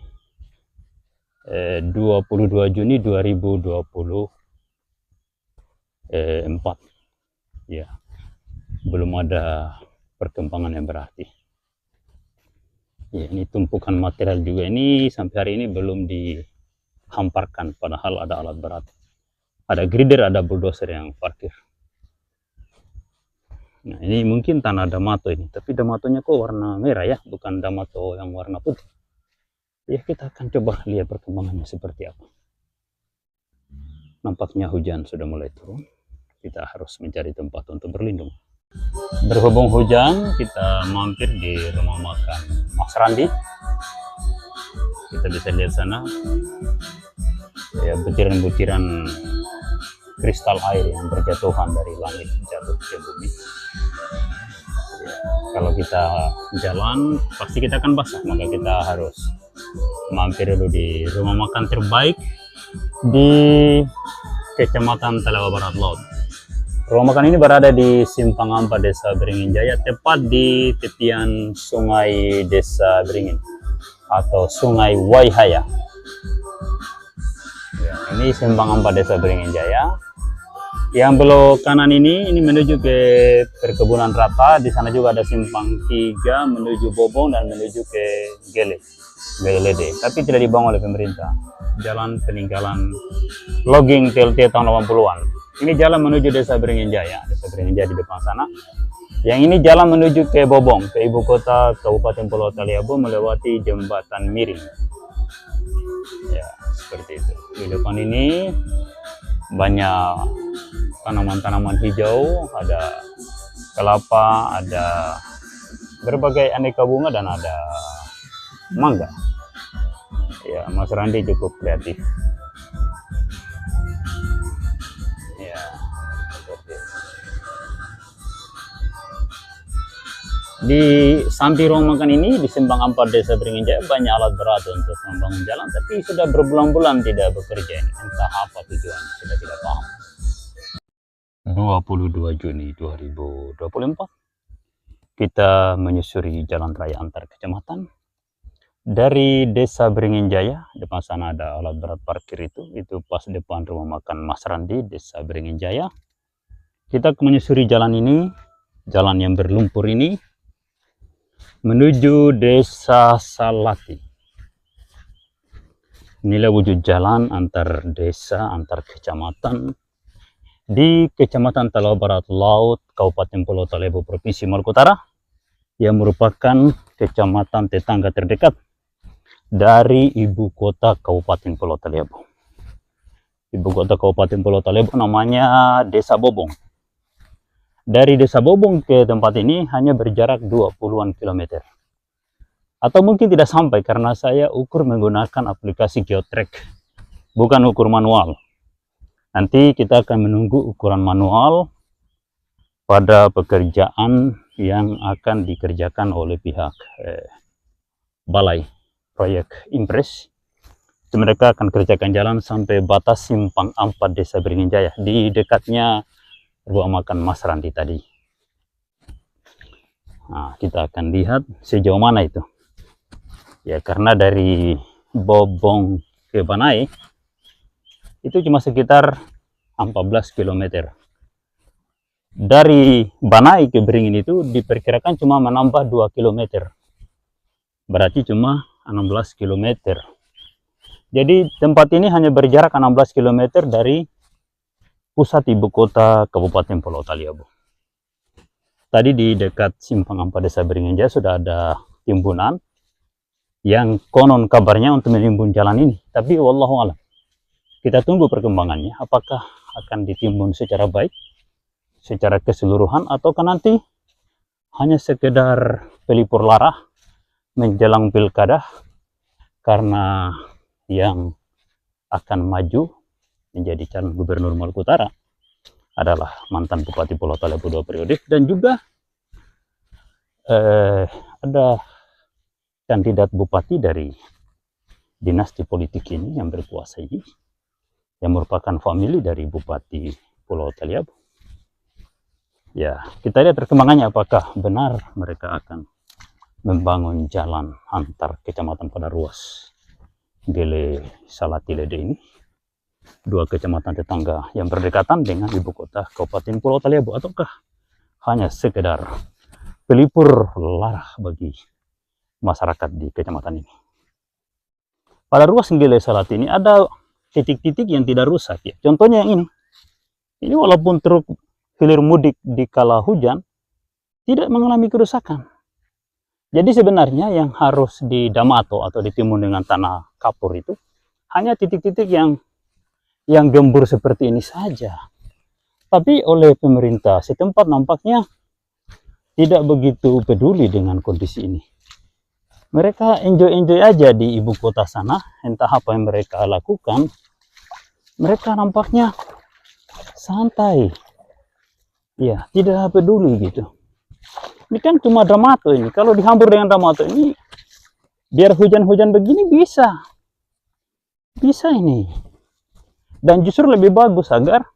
22 Juni 2024. Ya, belum ada perkembangan yang berarti. Ya, ini tumpukan material juga ini sampai hari ini belum hamparkan, padahal ada alat berat. Ada grider, ada bulldozer yang parkir. Nah, ini mungkin tanah Damato ini, tapi Damatonya kok warna merah ya, bukan Damato yang warna putih. Ya, kita akan coba lihat perkembangannya seperti apa. Nampaknya hujan sudah mulai turun. Kita harus mencari tempat untuk berlindung. Berhubung hujan, kita mampir di rumah makan Mas Randi. Kita bisa lihat sana, ya, butiran-butiran kristal air yang berjatuhan dari langit jatuh ke bumi. Ya, kalau kita jalan, pasti kita akan basah, maka kita harus mampir dulu di rumah makan terbaik di Kecamatan Talawa Barat Laut. Rumah makan ini berada di Simpang Ampa, Desa Beringin Jaya, tepat di tepian sungai Desa Beringin atau Sungai Waihaya. Ya, ini Simpang Ampa, Desa Beringin Jaya. Yang belok kanan ini menuju ke perkebunan rata. Di sana juga ada simpang 3 menuju Bobong dan menuju ke Gelede. Tapi tidak dibangun oleh pemerintah. Jalan peninggalan logging TLT tahun 80-an. Ini jalan menuju Desa Beringin Jaya. Desa Beringin Jaya di depan sana. Yang ini jalan menuju ke Bobong, ke ibu kota Kabupaten Pulau Taliabu melewati Jembatan Miring. Ya, seperti itu. Di depan ini banyak tanaman-tanaman hijau, ada kelapa, ada berbagai aneka bunga dan ada mangga. Ya, Mas Randi cukup kreatif. Ya, seperti itu. Di samping rumah makan ini di Simpang Ampa Desa Beringin Jaya banyak alat berat untuk membangun jalan, tapi sudah berbulan-bulan tidak bekerja ini. Entah apa tujuannya, sudah tidak paham. 22 Juni 2024 kita menyusuri jalan raya antar kecamatan dari Desa Beringin Jaya. Depan sana ada alat berat parkir, itu pas depan rumah makan Mas Randi, Desa Beringin Jaya. Kita menyusuri jalan ini, jalan yang berlumpur ini, menuju Desa Salati. Inilah wujud jalan antar desa, antar kecamatan di Kecamatan Talawa Barat Laut, Kabupaten Pulau Taliabu, Provinsi Maluku Utara, yang merupakan kecamatan tetangga terdekat dari ibu kota Kabupaten Pulau Taliabu. Ibu kota Kabupaten Pulau Taliabu namanya Desa Bobong. Dari Desa Bobong ke tempat ini hanya berjarak 20-an kilometer. Atau mungkin tidak sampai karena saya ukur menggunakan aplikasi Geotrack, bukan ukur manual. Nanti kita akan menunggu ukuran manual pada pekerjaan yang akan dikerjakan oleh pihak Balai Proyek Impres. Mereka akan kerjakan jalan sampai batas Simpang Ampa Desa Beringin Jaya, di dekatnya rumah makan Mas Randi tadi. Nah, kita akan lihat sejauh mana itu. Ya, karena dari Bobong ke Banai itu cuma sekitar 14 km. Dari Banai ke Beringin itu diperkirakan cuma menambah 2 km. Berarti cuma 16 km. Jadi tempat ini hanya berjarak 16 km dari pusat ibu kota Kabupaten Pulau Taliabu. Tadi di dekat Simpang Ampa Desa Beringin Jaya sudah ada timbunan yang konon kabarnya untuk menimbun jalan ini. Tapi wallahualam, kita tunggu perkembangannya, apakah akan ditimbun secara baik, secara keseluruhan, ataukah nanti hanya sekedar pelipur lara menjelang pilkada karena yang akan maju menjadi calon gubernur Maluku Utara adalah mantan Bupati Pulau Taliabu 2 periode, dan juga ada kandidat bupati dari dinasti politik ini yang berkuasa ini, yang merupakan famili dari Bupati Pulau Taliabu. Ya, kita lihat perkembangannya, apakah benar mereka akan membangun jalan antar kecamatan pada ruas Gele Salati Lede ini, 2 kecamatan tetangga yang berdekatan dengan ibu kota Kabupaten Pulau Taliabu, ataukah hanya sekedar pelipur lara bagi masyarakat di kecamatan ini. Pada ruas Nggele Salat ini ada titik-titik yang tidak rusak ya. Contohnya yang ini. Ini walaupun truk hilir mudik di kala hujan, tidak mengalami kerusakan. Jadi sebenarnya yang harus didamato atau ditimbun dengan tanah kapur itu hanya titik-titik yang gembur seperti ini saja. Tapi oleh pemerintah setempat nampaknya tidak begitu peduli dengan kondisi ini. Mereka enjoy-enjoy aja di ibu kota sana, entah apa yang mereka lakukan. Mereka nampaknya santai. Ya, tidak peduli gitu. Ini kan cuma Dramato ini. Kalau dihambur dengan Dramato ini, biar hujan-hujan begini bisa. Bisa ini. Dan justru lebih bagus agar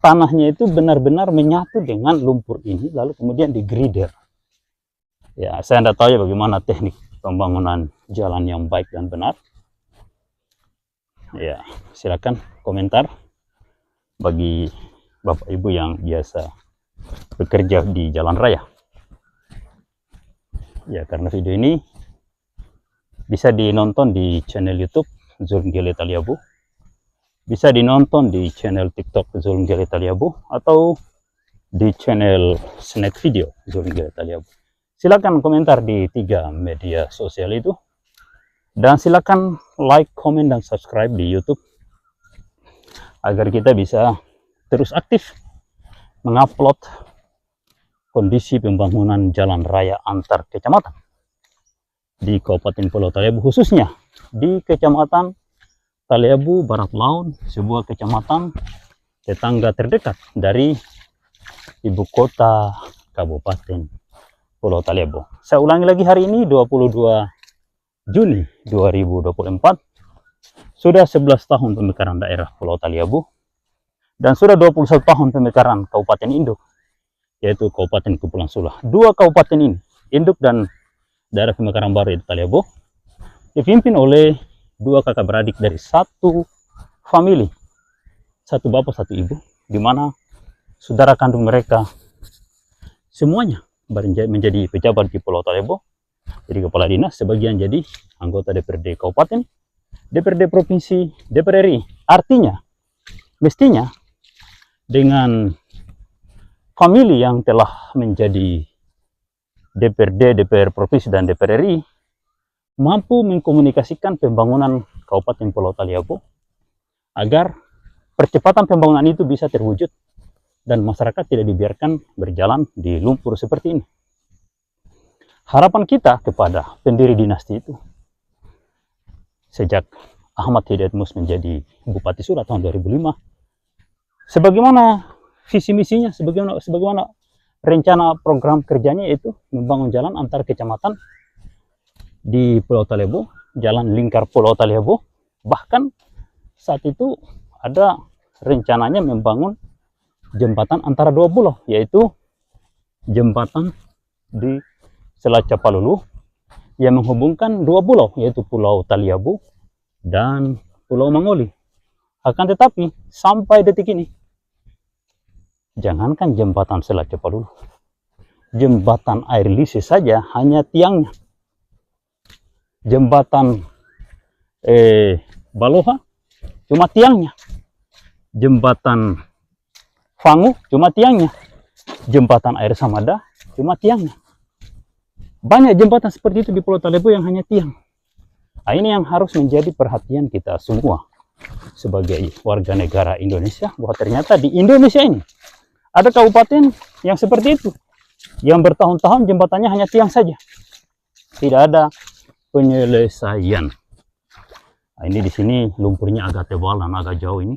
tanahnya itu benar-benar menyatu dengan lumpur ini, lalu kemudian digrider. Ya, saya tidak tahu ya bagaimana teknik pembangunan jalan yang baik dan benar. Ya, silakan komentar bagi Bapak Ibu yang biasa bekerja di jalan raya. Ya, karena video ini bisa dinonton di channel YouTube Zul Nggele Taliabu, bisa dinonton di channel TikTok Zul Nggele Taliabu, atau di channel Snack Video Zul Nggele Taliabu. Silakan komentar di 3 media sosial itu, dan silakan like, komen, dan subscribe di YouTube agar kita bisa terus aktif mengupload kondisi pembangunan jalan raya antar kecamatan di Kabupaten Pulau Taliabu, khususnya di Kecamatan Taliabu Barat Laun, sebuah kecamatan tetangga terdekat dari ibu kota Kabupaten Pulau Taliabu. Saya ulangi lagi, hari ini 22 Juni 2024, sudah 11 tahun pemekaran daerah Pulau Taliabu, dan sudah 21 tahun pemekaran Kabupaten Induk, yaitu Kabupaten Kepulauan Sula. Dua kabupaten ini, Induk dan daerah pemekaran baru itu Taliabu, dipimpin oleh dua kakak beradik dari satu famili, satu bapak satu ibu, di mana saudara kandung mereka semuanya menjadi pejabat di Pulau Taliabu, jadi kepala dinas, sebagian jadi anggota DPRD Kabupaten, DPRD Provinsi, DPR RI. Artinya, mestinya dengan famili yang telah menjadi DPRD, DPR Provinsi, dan DPR RI mampu mengkomunikasikan pembangunan Kabupaten Pulau Taliabu agar percepatan pembangunan itu bisa terwujud dan masyarakat tidak dibiarkan berjalan di lumpur seperti ini. Harapan kita kepada pendiri dinasti itu, sejak Ahmad Hidayat Mus menjadi Bupati Sula tahun 2005, sebagaimana visi misinya, sebagaimana rencana program kerjanya, yaitu membangun jalan antar kecamatan di Pulau Taliabu, jalan lingkar Pulau Taliabu. Bahkan saat itu ada rencananya membangun jembatan antara dua pulau, yaitu jembatan di Selat Capalulu yang menghubungkan dua pulau, yaitu Pulau Taliabu dan Pulau Mangoli. Akan tetapi sampai detik ini, jangankan jembatan Selat Capalulu, jembatan air lise saja hanya tiangnya. Jembatan Baloha cuma tiangnya. Jembatan Fangu cuma tiangnya. Jembatan Air Samada cuma tiangnya. Banyak jembatan seperti itu di Pulau Taliabu yang hanya tiang. Nah, ini yang harus menjadi perhatian kita semua sebagai warga negara Indonesia, bahwa ternyata di Indonesia ini ada kabupaten yang seperti itu, yang bertahun-tahun jembatannya hanya tiang saja, tidak ada penyelesaian. Nah, ini di sini lumpurnya agak tebal dan agak jauh ini.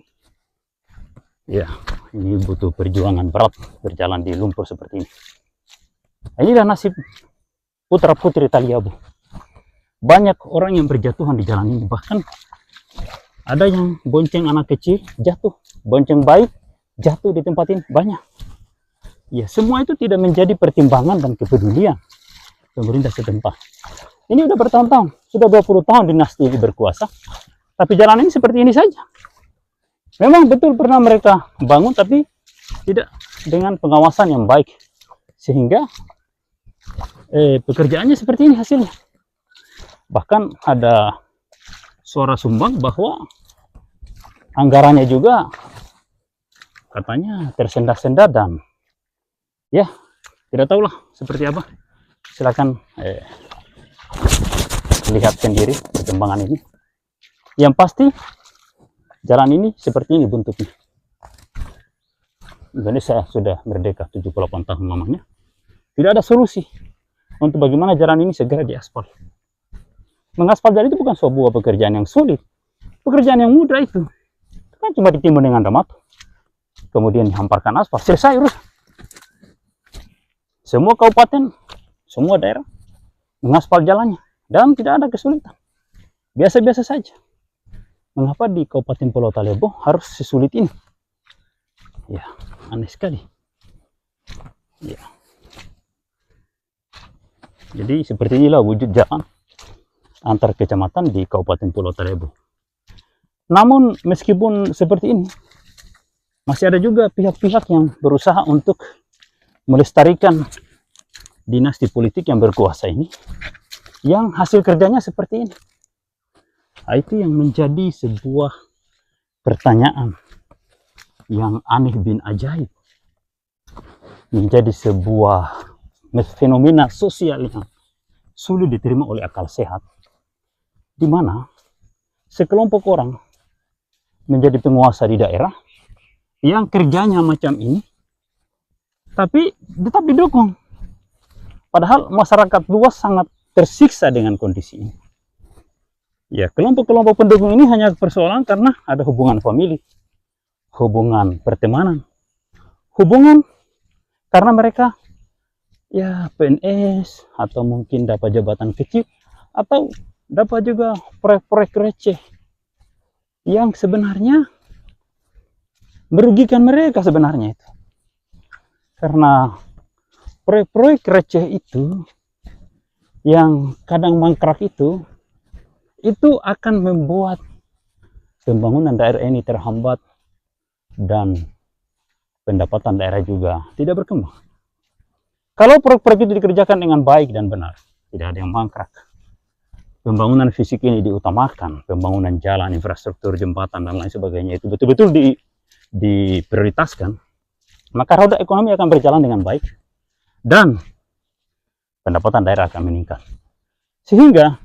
Ya, ini butuh perjuangan berat berjalan di lumpur seperti ini. Nah, inilah nasib putra putri Taliabu. Banyak orang yang berjatuhan di jalan ini, bahkan ada yang bonceng anak kecil jatuh, bonceng bayi jatuh di tempat ini, banyak. Ya, semua itu tidak menjadi pertimbangan dan kepedulian pemerintah setempat. Ini udah bertahun-tahun, sudah 20 tahun dinasti ini berkuasa, tapi jalan ini seperti ini saja. Memang betul pernah mereka bangun, tapi tidak dengan pengawasan yang baik, sehingga pekerjaannya seperti ini hasilnya. Bahkan ada suara sumbang bahwa anggarannya juga katanya tersendat-sendat dan ya tidak tahulah seperti apa. Silakan lihat sendiri perkembangan ini. Yang pasti jalan ini seperti ini bentuknya. Indonesia sudah merdeka 78 tahun lamanya. Tidak ada solusi untuk bagaimana jalan ini segera diaspal. Mengaspal jalan itu bukan sebuah pekerjaan yang sulit. Pekerjaan yang mudah itu. Kan cuma ditimbun dengan remat. Kemudian dihamparkan aspal. Selesai urus. Semua kabupaten, semua daerah mengaspal jalannya. Dan tidak ada kesulitan. Biasa-biasa saja. Mengapa di Kabupaten Pulau Talebo harus sesulit ini? Ya, aneh sekali. Ya. Jadi seperti inilah wujud jalan antar kecamatan di Kabupaten Pulau Talebo. Namun meskipun seperti ini, masih ada juga pihak-pihak yang berusaha untuk melestarikan dinasti politik yang berkuasa ini, yang hasil kerjanya seperti ini. Nah, itu yang menjadi sebuah pertanyaan yang aneh bin ajaib, menjadi sebuah fenomena sosial yang sulit diterima oleh akal sehat, di mana sekelompok orang menjadi penguasa di daerah yang kerjanya macam ini, tapi tetap didukung. Padahal masyarakat luas sangat tersiksa dengan kondisi ini. Ya, kelompok-kelompok pendukung ini hanya persoalan karena ada hubungan famili, hubungan pertemanan, hubungan karena mereka ya PNS, atau mungkin dapat jabatan kecil, atau dapat juga proyek-proyek receh yang sebenarnya merugikan mereka sebenarnya itu. Karena proyek-proyek receh itu yang kadang mangkrak itu akan membuat pembangunan daerah ini terhambat dan pendapatan daerah juga tidak berkembang. Kalau proyek-proyek itu dikerjakan dengan baik dan benar, tidak ada yang mangkrak. Pembangunan fisik ini diutamakan, pembangunan jalan, infrastruktur, jembatan, dan lain sebagainya itu betul-betul diprioritaskan, maka roda ekonomi akan berjalan dengan baik, dan pendapatan daerah akan meningkat. Sehingga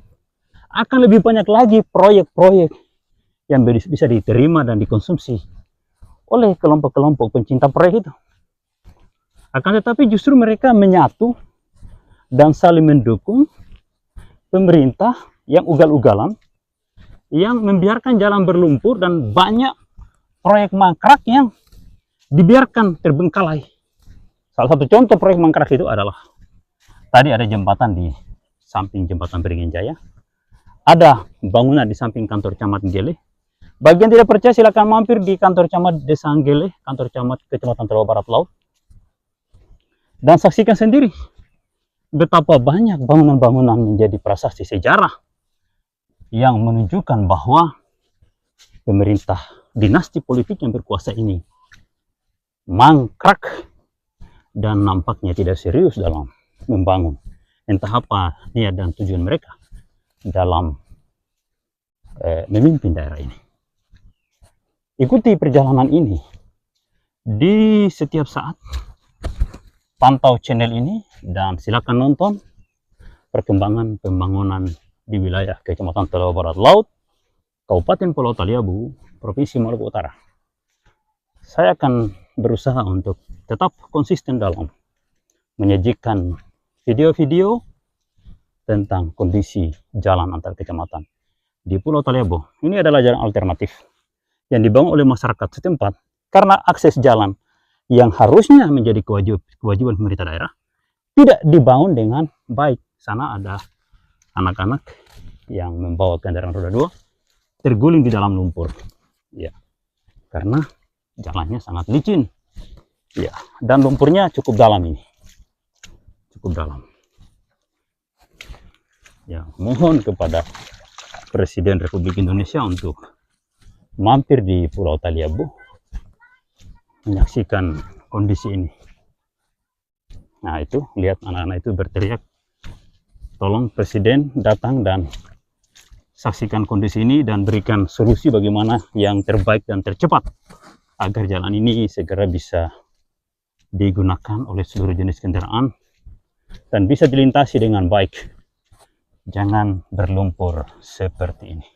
akan lebih banyak lagi proyek-proyek yang bisa diterima dan dikonsumsi oleh kelompok-kelompok pencinta proyek itu. Akan tetapi justru mereka menyatu dan saling mendukung pemerintah yang ugal-ugalan, yang membiarkan jalan berlumpur dan banyak proyek mangkrak yang dibiarkan terbengkalai. Salah satu contoh proyek mangkrak itu adalah tadi ada jembatan di samping jembatan Beringin Jaya, ada bangunan di samping kantor camat Gele. Bagi yang tidak percaya silakan mampir di kantor camat Desa Gele, kantor camat Kecamatan Talawa Barat Laut, dan saksikan sendiri betapa banyak bangunan-bangunan menjadi prasasti sejarah yang menunjukkan bahwa pemerintah dinasti politik yang berkuasa ini mangkrak dan nampaknya tidak serius dalam membangun. Entah apa niat dan tujuan mereka dalam memimpin daerah ini. Ikuti perjalanan ini di setiap saat, pantau channel ini, dan silakan nonton perkembangan pembangunan di wilayah Kecamatan Talawa Barat Laut, Kabupaten Pulau Talebo, Provinsi Maluku Utara. Saya akan berusaha untuk tetap konsisten dalam menyajikan video-video tentang kondisi jalan antar kecamatan di Pulau Talebo. Ini adalah jalan alternatif yang dibangun oleh masyarakat setempat karena akses jalan yang harusnya menjadi kewajiban pemerintah daerah tidak dibangun dengan baik. Sana ada anak-anak yang membawa kendaraan roda 2 terguling di dalam lumpur, ya, karena jalannya sangat licin, ya, dan lumpurnya cukup dalam ini, cukup dalam. Ya, mohon kepada Presiden Republik Indonesia untuk mampir di Pulau Talebo menyaksikan kondisi ini. Nah, itu lihat anak-anak itu berteriak, tolong Presiden datang dan saksikan kondisi ini dan berikan solusi bagaimana yang terbaik dan tercepat agar jalan ini segera bisa digunakan oleh seluruh jenis kendaraan dan bisa dilintasi dengan baik. Jangan berlumpur seperti ini.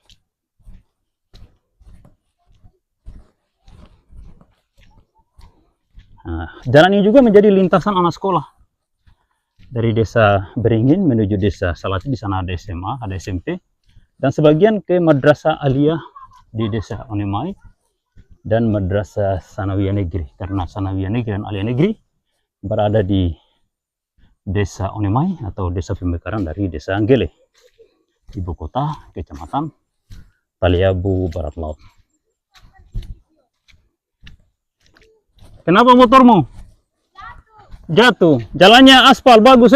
Nah, jalan ini juga menjadi lintasan anak sekolah. Dari desa Beringin menuju desa Salati, di sana ada SMA, ada SMP, dan sebagian ke Madrasah Aliyah di desa Onemai dan Madrasah Sanawiyah Negeri, karena Sanawiyah Negeri dan Aliyah Negeri berada di desa Onemai atau desa pemekaran dari desa Anggele, ibu kota kecamatan Taliabu Barat Laut. Kenapa motormu? Jatuh. Jalannya aspal bagus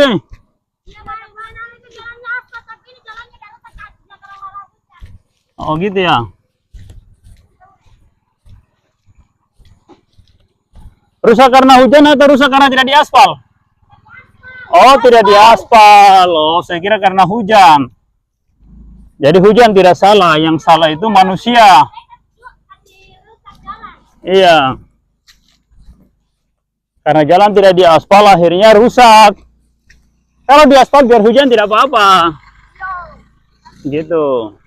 Oh gitu ya. Rusak karena hujan atau rusak karena tidak diaspal? Oh, tidak diaspal. Oh, saya kira karena hujan. Jadi hujan tidak salah, yang salah itu manusia. Iya. Karena jalan tidak diaspal akhirnya rusak. Kalau diaspal biar hujan tidak apa-apa. Gitu.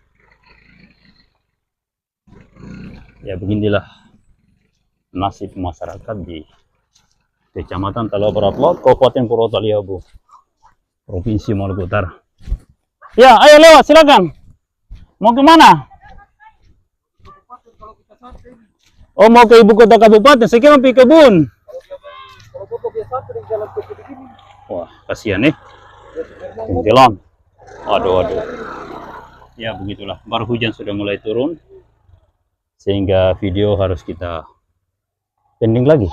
Ya beginilah nasib masyarakat di Kecamatan Taliabu Barat Laut, Kabupaten Pulau Taliabu, Provinsi Maluku Utara. Ya, ayo lewat, silakan. Mau ke mana? Oh, mau ke ibu kota kabupaten. Saya kira mau pergi kebun. Wah, kasihan nih. Kuntilan. Waduh. Ya, begitulah. Baru hujan sudah mulai turun. Sehingga video harus kita pending lagi.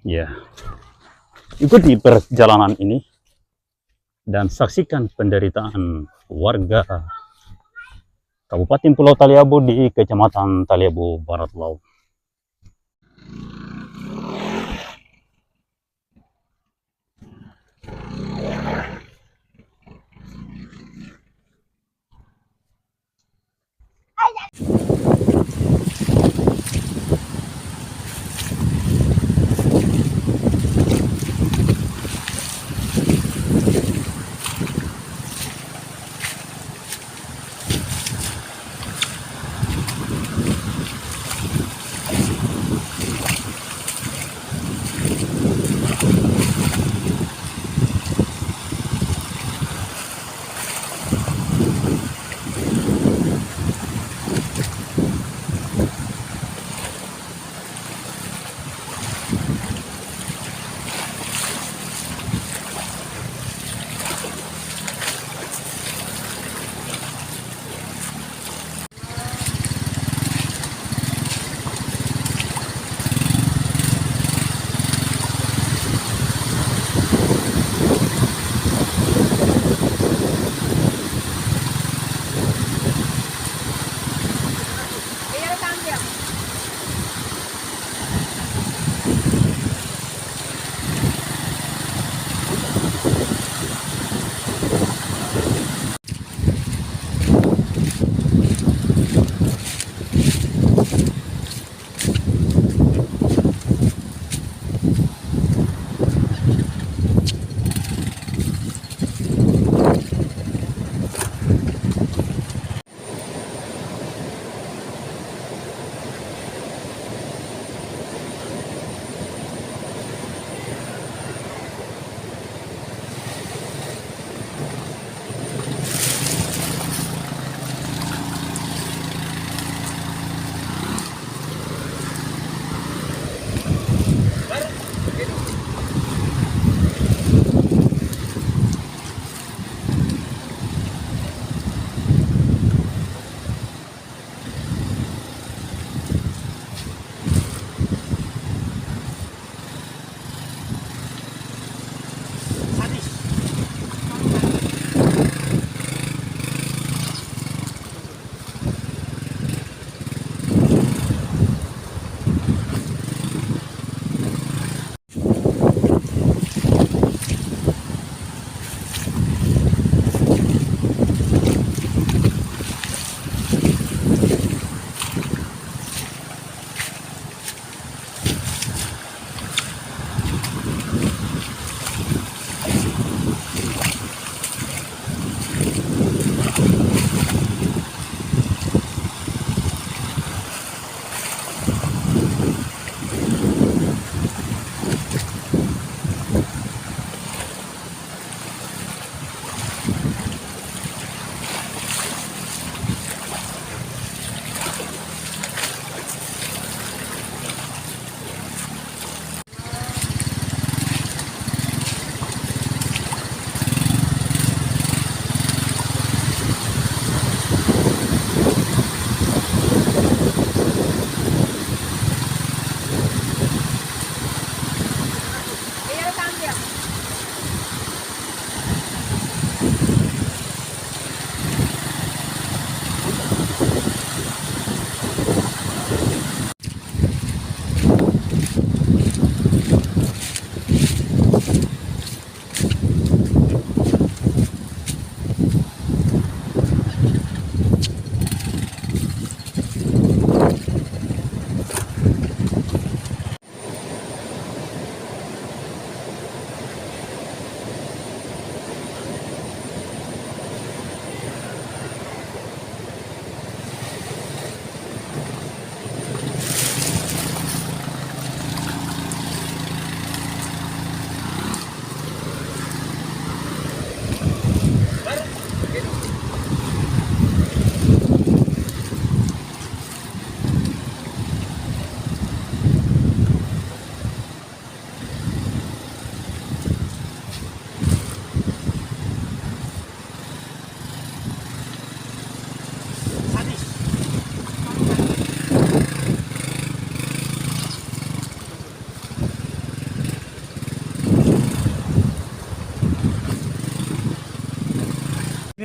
Ya. Ikuti perjalanan ini dan saksikan penderitaan warga Kabupaten Pulau Taliabu di Kecamatan Taliabu Barat Laut.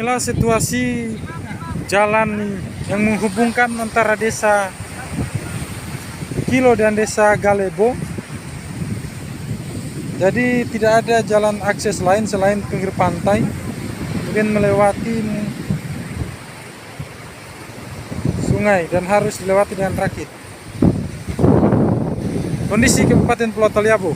Inilah situasi jalan yang menghubungkan antara desa Kilo dan desa Galebo. Jadi tidak ada jalan akses lain selain pinggir pantai, kemudian melewati sungai dan harus dilewati dengan rakit. Kondisi Kabupaten Pulau Taliabu.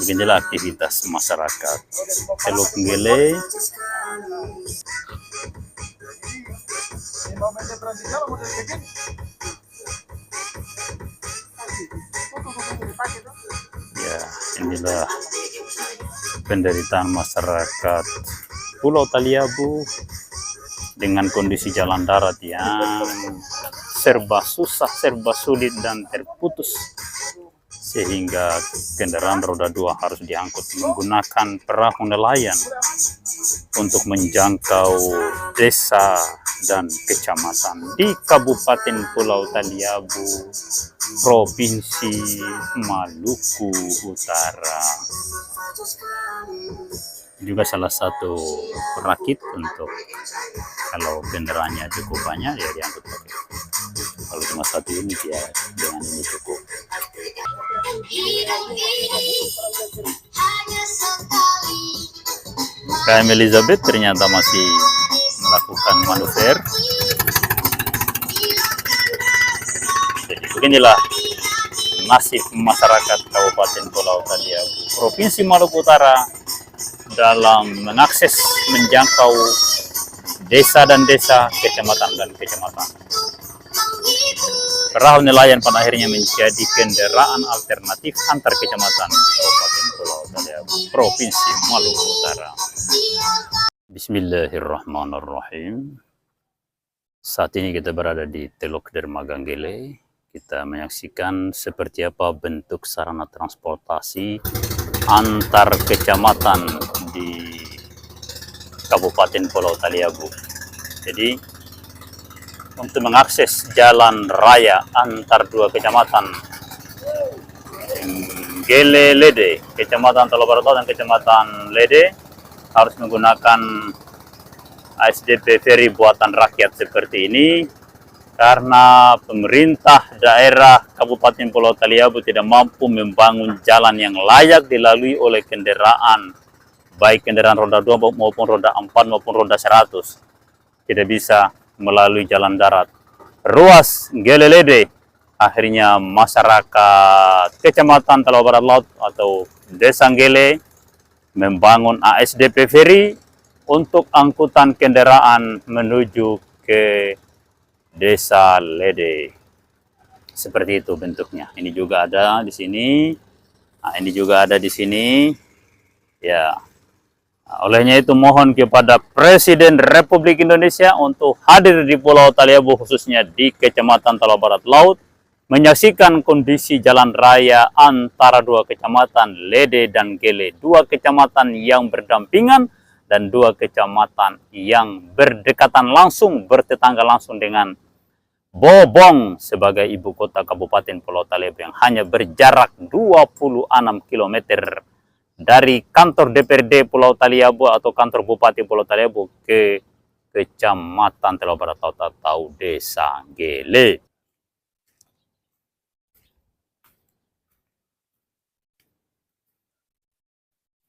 Beginilah aktivitas masyarakat Teluk Nggele ya. Inilah penderitaan masyarakat Pulau Taliabu dengan kondisi jalan darat yang serba susah, serba sulit dan terputus, sehingga kendaraan roda 2 harus diangkut menggunakan perahu nelayan untuk menjangkau desa dan kecamatan di Kabupaten Pulau Taliabu, Provinsi Maluku Utara. Juga salah satu rakit untuk kalau kendaraannya cukup banyak ya diangkut pakai. Kalau cuma satu unit ya dengan ini cukup. KM Elizabeth ternyata masih melakukan manuver. Jadi beginilah nasib masyarakat Kabupaten Pulau Taliabu, Provinsi Maluku Utara dalam mengakses menjangkau desa dan desa, kecamatan dan kecamatan. Perahu nelayan pada akhirnya menjadi kendaraan alternatif antar kecamatan di Kabupaten Pulau Taliabu, Provinsi Maluku Utara. Bismillahirrahmanirrahim. Saat ini kita berada di Teluk Dermaga Nggele. Kita menyaksikan seperti apa bentuk sarana transportasi antar kecamatan di Kabupaten Pulau Taliabu. Jadi untuk mengakses jalan raya antar dua kecamatan Nggele Lede, Kecamatan Talo Barat dan Kecamatan Lede, harus menggunakan ASDP ferry buatan rakyat seperti ini karena pemerintah daerah Kabupaten Pulau Taliabu tidak mampu membangun jalan yang layak dilalui oleh kendaraan, baik kendaraan roda 2 maupun roda 4 maupun roda 100. Tidak bisa melalui jalan darat. Ruas Nggele Lede, akhirnya masyarakat Kecamatan Talo Barat Laut atau Desa Nggele membangun ASDP ferry untuk angkutan kendaraan menuju ke Desa Lede. Seperti itu bentuknya. Ini juga ada di sini. Nah, ini juga ada di sini. Ya. Olehnya itu mohon kepada Presiden Republik Indonesia untuk hadir di Pulau Taliabu, khususnya di Kecamatan Talo Barat Laut, menyaksikan kondisi jalan raya antara dua kecamatan Lede dan Gele, dua kecamatan yang berdampingan dan dua kecamatan yang berdekatan langsung, bertetangga langsung dengan Bobong sebagai ibu kota Kabupaten Pulau Talebo yang hanya berjarak 26 km dari kantor DPRD Pulau Talebo atau kantor Bupati Pulau Talebo ke Kecamatan Teluk Barat atau Desa Gele.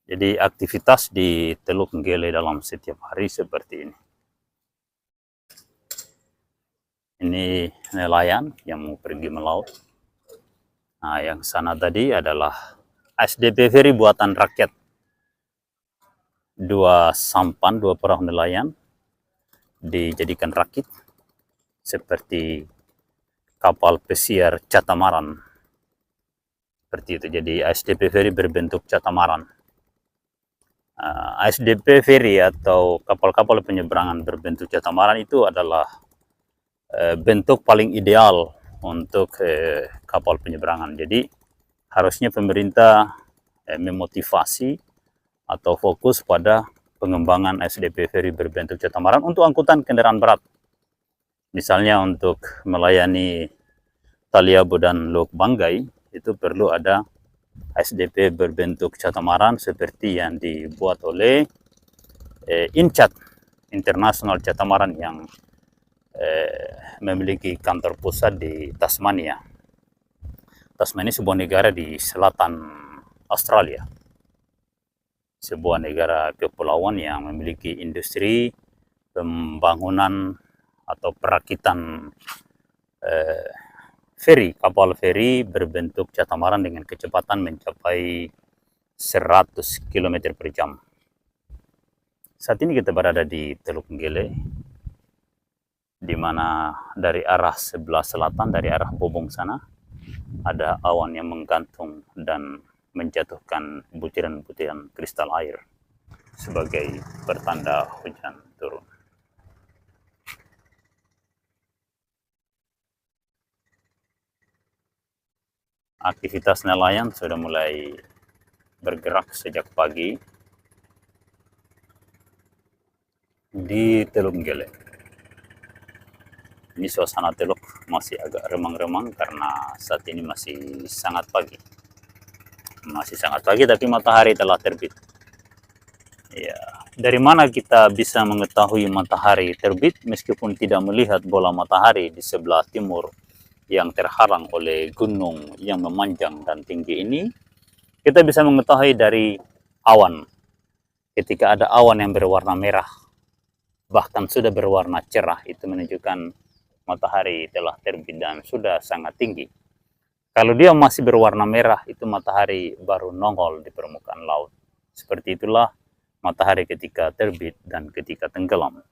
Jadi aktivitas di Teluk Gele dalam setiap hari seperti ini. Ini nelayan yang mau pergi melaut. Nah, yang sana tadi adalah SDP Ferry buatan rakyat. Dua sampan, dua perahu nelayan dijadikan rakit seperti kapal pesiar catamaran. Seperti itu. Jadi SDP Ferry berbentuk catamaran. SDP Ferry atau kapal-kapal penyeberangan berbentuk catamaran itu adalah bentuk paling ideal untuk kapal penyeberangan. Jadi harusnya pemerintah memotivasi atau fokus pada pengembangan SDP Ferry berbentuk catamaran untuk angkutan kendaraan berat. Misalnya untuk melayani Taliabo dan Lok Banggai itu perlu ada SDP berbentuk catamaran seperti yang dibuat oleh INCAT, International Catamaran, yang memiliki kantor pusat di Tasmania. Tasmania sebuah negara di selatan Australia, sebuah negara kepulauan yang memiliki industri pembangunan atau perakitan feri, kapal feri berbentuk catamaran dengan kecepatan mencapai 100 km per jam. Saat ini kita berada di Teluk Gele, di mana dari arah sebelah selatan, dari arah Bobong sana, ada awan yang menggantung dan menjatuhkan butiran-butiran kristal air sebagai pertanda hujan turun. Aktivitas nelayan sudah mulai bergerak sejak pagi di Teluk Gele. Ini suasana teluk masih agak remang-remang karena saat ini masih sangat pagi. Masih sangat pagi tapi matahari telah terbit. Ya, dari mana kita bisa mengetahui matahari terbit meskipun tidak melihat bola matahari di sebelah timur yang terhalang oleh gunung yang memanjang dan tinggi ini? Kita bisa mengetahui dari awan. Ketika ada awan yang berwarna merah, bahkan sudah berwarna cerah, itu menunjukkan matahari telah terbit dan sudah sangat tinggi. Kalau dia masih berwarna merah, itu matahari baru nongol di permukaan laut. Seperti itulah matahari ketika terbit dan ketika tenggelam.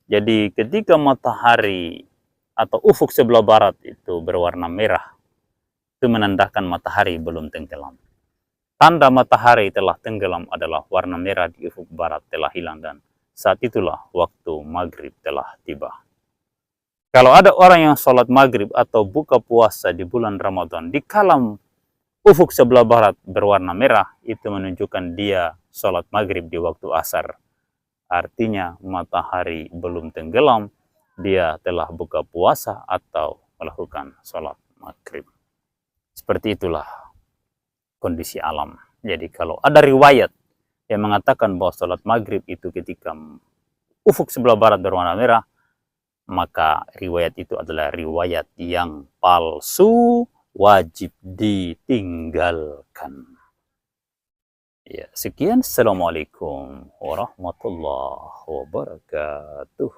Jadi ketika matahari atau ufuk sebelah barat itu berwarna merah, itu menandakan matahari belum tenggelam. Tanda matahari telah tenggelam adalah warna merah di ufuk barat telah hilang dan saat itulah waktu maghrib telah tiba. Kalau ada orang yang sholat maghrib atau buka puasa di bulan Ramadan di kala ufuk sebelah barat berwarna merah, itu menunjukkan dia sholat maghrib di waktu asar. Artinya matahari belum tenggelam, dia telah buka puasa atau melakukan sholat maghrib. Seperti itulah kondisi alam. Jadi kalau ada riwayat yang mengatakan bahwa sholat maghrib itu ketika ufuk sebelah barat berwarna merah, maka riwayat itu adalah riwayat yang palsu, wajib ditinggalkan. Ya, sekian. Assalamualaikum warahmatullahi wabarakatuh.